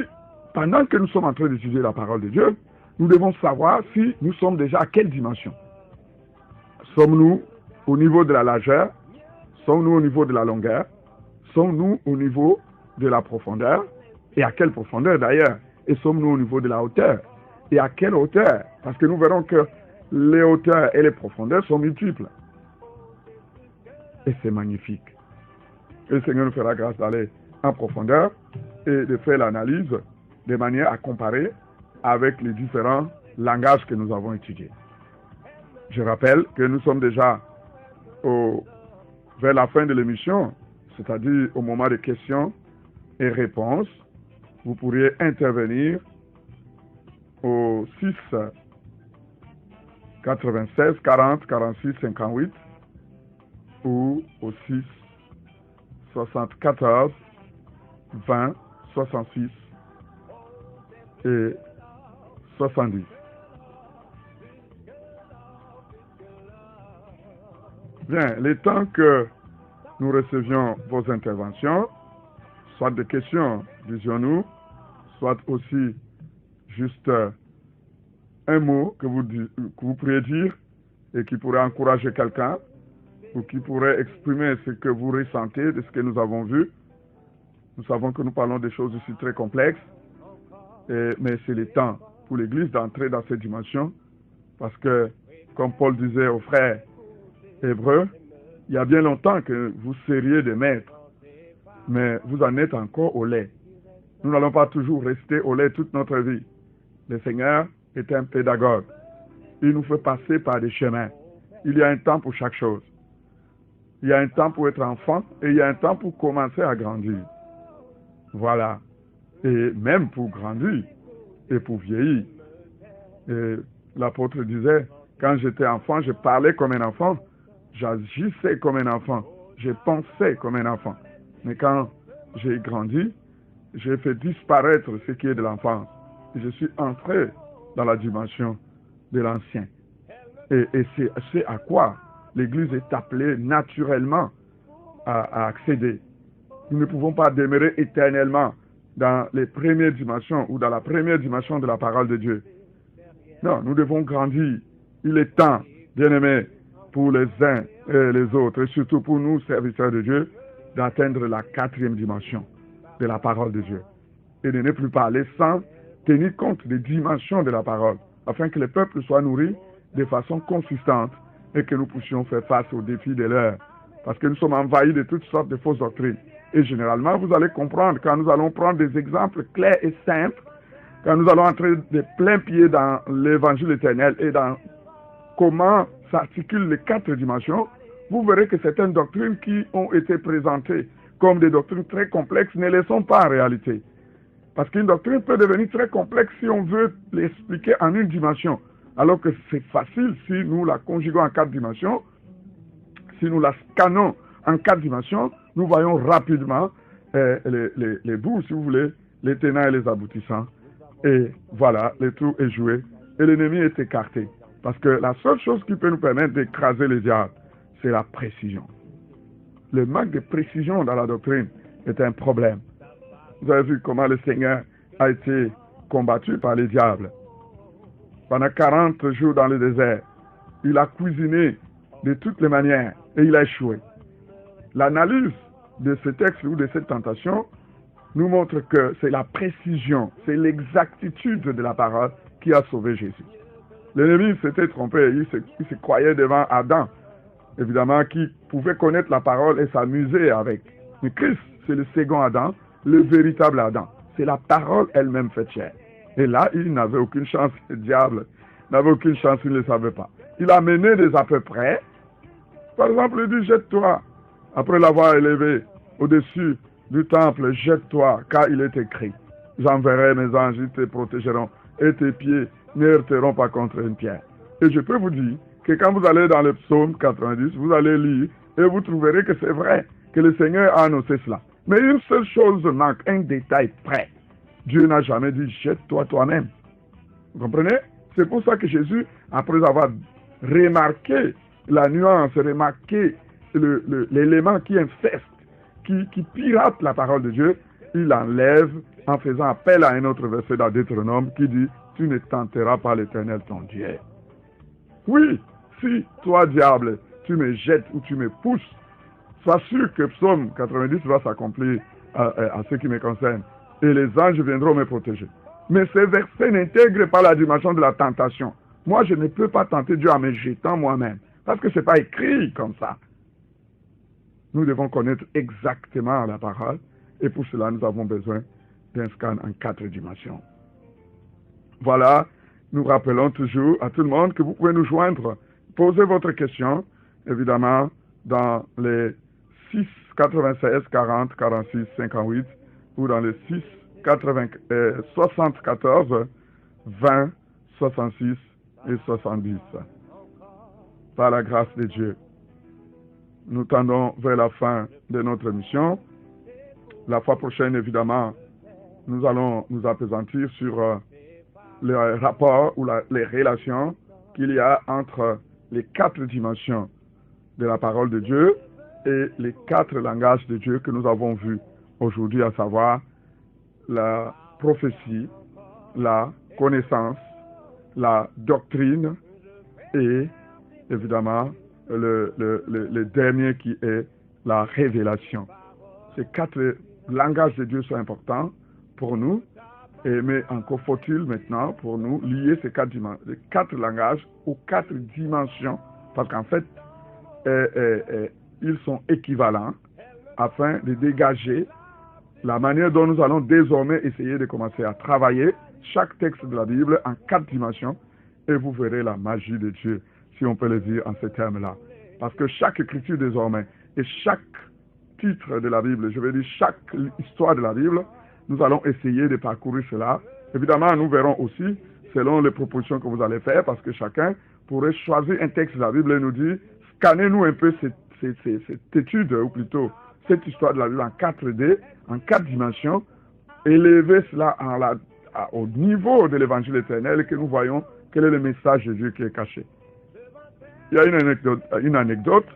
pendant que nous sommes en train d'étudier la parole de Dieu, nous devons savoir si nous sommes déjà à quelle dimension. Sommes-nous au niveau de la largeur? Sommes-nous au niveau de la longueur? Sommes-nous au niveau de la profondeur? Et à quelle profondeur d'ailleurs? Et sommes-nous au niveau de la hauteur? Et à quelle hauteur? Parce que nous verrons que les hauteurs et les profondeurs sont multiples. Et c'est magnifique. Et le Seigneur nous fera grâce d'aller en profondeur et de faire l'analyse de manière à comparer avec les différents langages que nous avons étudiés. Je rappelle que nous sommes déjà vers la fin de l'émission, c'est-à-dire au moment des questions et réponses. Vous pourriez intervenir au 6 96 40 46 58 ou au 6 74 20 66 et 70. Bien, les temps que nous recevions vos interventions, soit des questions, disions-nous, soit aussi juste un mot que vous pourriez dire et qui pourrait encourager quelqu'un ou qui pourrait exprimer ce que vous ressentez de ce que nous avons vu. Nous savons que nous parlons des choses aussi très complexes, mais c'est le temps pour l'Église d'entrer dans cette dimension parce que, comme Paul disait aux frères hébreux, il y a bien longtemps que vous seriez des maîtres, mais vous en êtes encore au lait. Nous n'allons pas toujours rester au lait toute notre vie. Le Seigneur est un pédagogue. Il nous fait passer par des chemins. Il y a un temps pour chaque chose. Il y a un temps pour être enfant et il y a un temps pour commencer à grandir. Voilà. Et même pour grandir et pour vieillir. Et l'apôtre disait, quand j'étais enfant, je parlais comme un enfant, j'agissais comme un enfant, je pensais comme un enfant. Mais quand j'ai grandi, j'ai fait disparaître ce qui est de l'enfance. Je suis entré dans la dimension de l'ancien. Et c'est à quoi l'Église est appelée naturellement à accéder. Nous ne pouvons pas demeurer éternellement dans les premières dimensions ou dans la première dimension de la parole de Dieu. Non, nous devons grandir. Il est temps, bien-aimés, pour les uns et les autres, et surtout pour nous, serviteurs de Dieu, d'atteindre la 4e dimension de la parole de Dieu. Et de ne plus parler sans tenir compte des dimensions de la parole, afin que le peuple soit nourri de façon consistante et que nous puissions faire face aux défis de l'heure. Parce que nous sommes envahis de toutes sortes de fausses doctrines. Et généralement, vous allez comprendre, quand nous allons prendre des exemples clairs et simples, quand nous allons entrer de plein pied dans l'évangile éternel et dans comment s'articulent les 4 dimensions, vous verrez que certaines doctrines qui ont été présentées comme des doctrines très complexes ne le sont pas en réalité. Parce qu'une doctrine peut devenir très complexe si on veut l'expliquer en une dimension, alors que c'est facile si nous la conjuguons en 4 dimensions, si nous la scannons en 4 dimensions, nous voyons rapidement les bouts, si vous voulez, les tenants et les aboutissants. Et voilà, le trou est joué et l'ennemi est écarté. Parce que la seule chose qui peut nous permettre d'écraser les diables, c'est la précision. Le manque de précision dans la doctrine est un problème. Vous avez vu comment le Seigneur a été combattu par les diables. Pendant 40 jours dans le désert, il a cuisiné de toutes les manières et il a échoué. L'analyse de ce texte ou de cette tentation nous montre que c'est la précision, c'est l'exactitude de la parole qui a sauvé Jésus. L'ennemi s'était trompé, il se croyait devant Adam, évidemment, qui pouvait connaître la parole et s'amuser avec. Mais Christ, c'est le second Adam, le véritable Adam. C'est la parole elle-même faite chair. Et là, il n'avait aucune chance, le diable n'avait aucune chance, il ne le savait pas. Il a mené des à peu près. Par exemple, il dit, jette-toi. Après l'avoir élevé au-dessus du temple, jette-toi, car il est écrit, j'enverrai mes anges, ils te protégeront, et tes pieds ne heurteront pas contre une pierre. Et je peux vous dire que quand vous allez dans le psaume 90, vous allez lire, et vous trouverez que c'est vrai, que le Seigneur a annoncé cela. Mais une seule chose manque, un détail près. Dieu n'a jamais dit, jette-toi toi-même. Vous comprenez? C'est pour ça que Jésus, après avoir remarqué la nuance, remarqué l'élément qui infeste, qui pirate la parole de Dieu, il l'enlève en faisant appel à un autre verset dans Deutéronome qui dit, tu ne tenteras pas l'Éternel ton Dieu. Oui, si toi, diable, tu me jettes ou tu me pousses, sois sûr que Psaume 90 va s'accomplir à ce qui me concerne. Et les anges viendront me protéger. Mais ces versets n'intègrent pas la dimension de la tentation. Moi, je ne peux pas tenter Dieu en me jetant moi-même. Parce que ce n'est pas écrit comme ça. Nous devons connaître exactement la parole. Et pour cela, nous avons besoin d'un scan en 4 dimensions. Voilà, nous rappelons toujours à tout le monde que vous pouvez nous joindre. Posez votre question, évidemment, dans les 6 96 40 46 58 ou dans les 6 74 20 66 et 70. Par la grâce de Dieu, nous tendons vers la fin de notre mission. La fois prochaine, évidemment, nous allons nous appesantir sur les rapports ou les relations qu'il y a entre les 4 dimensions de la parole de Dieu et les 4 langages de Dieu que nous avons vus aujourd'hui, à savoir la prophétie, la connaissance, la doctrine et évidemment le dernier qui est la révélation. Ces 4 langages de Dieu sont importants pour nous, mais encore faut-il maintenant pour nous lier ces 4 langages aux 4 dimensions, parce qu'en fait ils sont équivalents afin de dégager la manière dont nous allons désormais essayer de commencer à travailler chaque texte de la Bible en 4 dimensions, et vous verrez la magie de Dieu, si on peut le dire en ces termes-là. Parce que chaque écriture désormais, et chaque titre de la Bible, je veux dire chaque histoire de la Bible, nous allons essayer de parcourir cela. Évidemment, nous verrons aussi, selon les propositions que vous allez faire, parce que chacun pourrait choisir un texte de la Bible et nous dire, scannez-nous un peu cette étude, ou plutôt cette histoire de la Bible en 4D, en 4 dimensions, élever cela au niveau de l'évangile éternel, et que nous voyons quel est le message de Dieu qui est caché. Il y a une anecdote.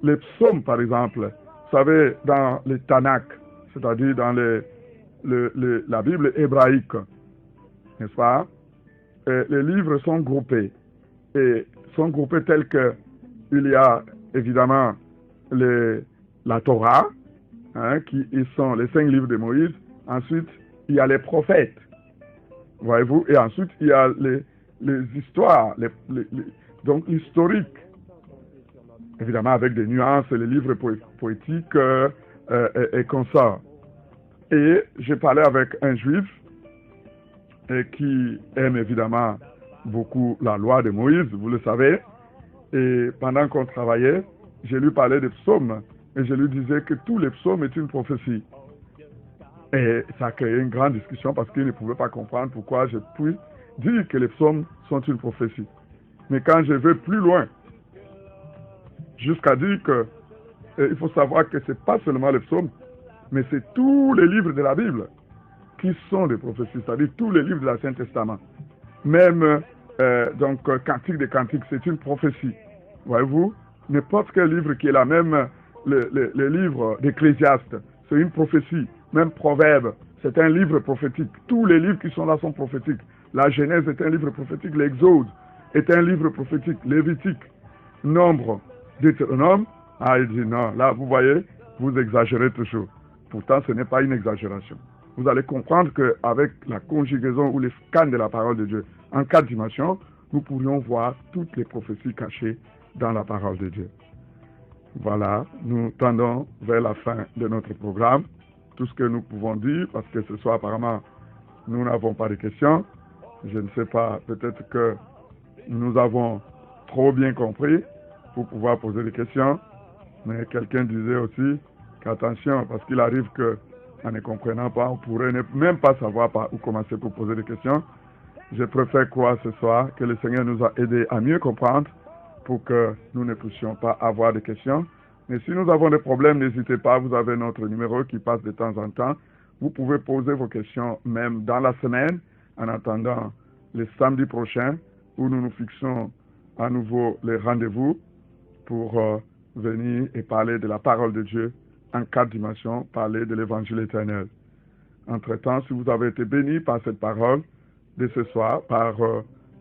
Les psaumes, par exemple, vous savez, dans les Tanakh, c'est-à-dire dans la Bible hébraïque, n'est-ce pas? Les livres sont groupés, et sont groupés tels que il y a évidemment la Torah, qui sont les 5 livres de Moïse. Ensuite, il y a les prophètes, voyez-vous, et ensuite il y a les histoires, donc l'historique, évidemment avec des nuances, les livres poétiques et consorts. Et j'ai parlé avec un juif qui aime évidemment beaucoup la loi de Moïse, vous le savez, et pendant qu'on travaillait, je lui parlais des psaumes, et je lui disais que tous les psaumes est une prophétie. Et ça a créé une grande discussion parce qu'il ne pouvait pas comprendre pourquoi je puis dire que les psaumes sont une prophétie. Mais quand je vais plus loin, jusqu'à dire que il faut savoir que ce n'est pas seulement les psaumes, mais c'est tous les livres de la Bible qui sont des prophéties, c'est-à-dire tous les livres de l'Ancien Testament. Même donc Cantique des Cantiques, c'est une prophétie. Voyez-vous, n'importe quel livre qui est là, même le livre d'Ecclésiaste, c'est une prophétie. Même Proverbe, c'est un livre prophétique. Tous les livres qui sont là sont prophétiques. La Genèse est un livre prophétique. L'Exode est un livre prophétique. Lévitique nombre Deutéronome. Ah, il dit non, là, vous voyez, vous exagérez toujours. Pourtant, ce n'est pas une exagération. Vous allez comprendre qu'avec la conjugaison ou les scans de la parole de Dieu en 4 dimensions, nous pourrions voir toutes les prophéties cachées dans la parole de Dieu. Voilà, nous tendons vers la fin de notre programme. Tout ce que nous pouvons dire, parce que ce soir, apparemment, nous n'avons pas de questions. Je ne sais pas, peut-être que nous avons trop bien compris pour pouvoir poser des questions. Mais quelqu'un disait aussi qu'attention, parce qu'il arrive qu'en ne comprenant pas, on pourrait même pas savoir par où commencer pour poser des questions. Je préfère croire ce soir que le Seigneur nous a aidés à mieux comprendre pour que nous ne puissions pas avoir de questions. Mais si nous avons des problèmes, n'hésitez pas, vous avez notre numéro qui passe de temps en temps. Vous pouvez poser vos questions même dans la semaine, en attendant le samedi prochain, où nous nous fixons à nouveau les rendez-vous pour venir et parler de la parole de Dieu en 4 dimensions, parler de l'évangile éternel. Entre-temps, si vous avez été bénis par cette parole de ce soir, par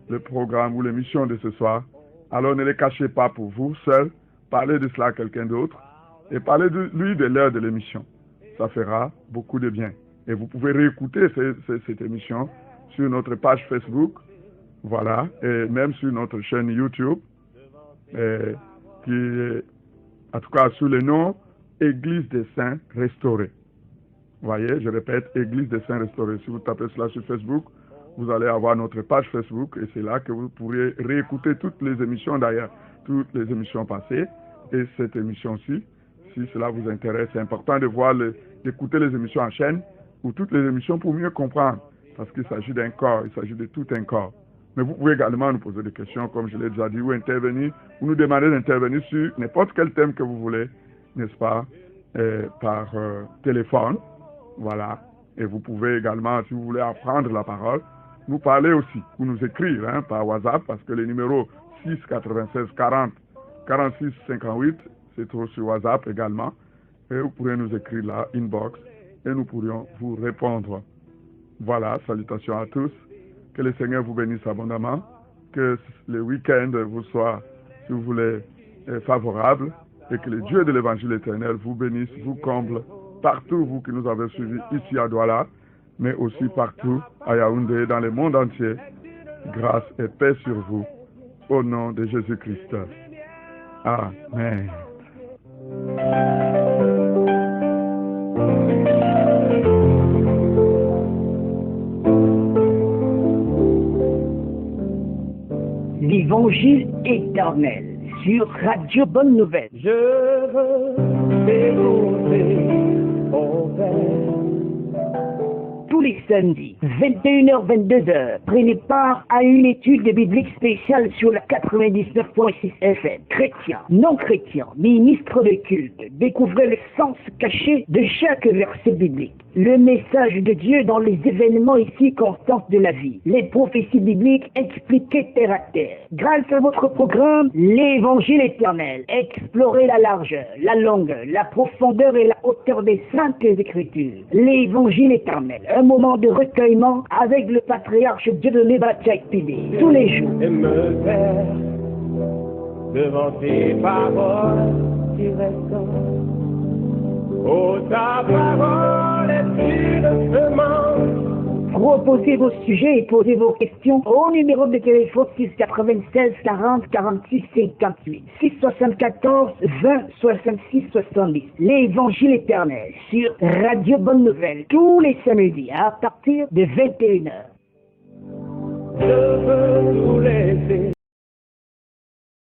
le programme ou l'émission de ce soir, alors ne les cachez pas pour vous seul, parlez de cela à quelqu'un d'autre et parlez de lui de l'heure de l'émission. Ça fera beaucoup de bien. Et vous pouvez réécouter cette émission sur notre page Facebook, voilà, et même sur notre chaîne YouTube, qui est, en tout cas, sous le nom Église des Saints Restaurés. Vous voyez, je répète, Église des Saints Restaurés. Si vous tapez cela sur Facebook, vous allez avoir notre page Facebook et c'est là que vous pourrez réécouter toutes les émissions d'ailleurs, toutes les émissions passées et cette émission-ci. Si cela vous intéresse, c'est important de voir d'écouter les émissions en chaîne ou toutes les émissions pour mieux comprendre parce qu'il s'agit d'un corps, il s'agit de tout un corps. Mais vous pouvez également nous poser des questions, comme je l'ai déjà dit, ou intervenir, ou nous demander d'intervenir sur n'importe quel thème que vous voulez, n'est-ce pas, par téléphone. Voilà. Et vous pouvez également, si vous voulez apprendre la parole, nous parler aussi, ou nous écrire par WhatsApp, parce que le numéro 6 96 40 46 58, c'est sur WhatsApp également. Et vous pourrez nous écrire là, inbox, et nous pourrions vous répondre. Voilà, salutations à tous. Que le Seigneur vous bénisse abondamment. Que le week-end vous soit, si vous voulez, favorable. Et que le Dieu de l'évangile éternel vous bénisse, vous comble, partout vous qui nous avez suivis ici à Douala, mais aussi partout à Yaoundé, dans le monde entier. Grâce et paix sur vous. Au nom de Jésus-Christ. Amen. L'Évangile éternel sur Radio Bonne Nouvelle. Je veux t'écouter, mon Père. Tous les samedis, 21h-22h, prenez part à une étude biblique spéciale sur la 99.6 FM. Chrétiens, non chrétiens, ministres de culte, découvrez le sens caché de chaque verset biblique. Le message de Dieu dans les événements et circonstances de la vie. Les prophéties bibliques expliquées terre à terre. Grâce à votre programme, l'Évangile éternel. Explorez la largeur, la longueur, la profondeur et la hauteur des saintes écritures. L'Évangile éternel. Un moment de recueillement avec le patriarche Dieudonné Batchak-Pidé. Tous les jours. Et me faire devant tes paroles qui restent. Oh, ta parole est une semence. Proposez vos sujets et posez vos questions au numéro de téléphone 696 40 46 58 674 20 66 70. L'Évangile éternel sur Radio Bonne Nouvelle tous les samedis à partir de 21h. Je veux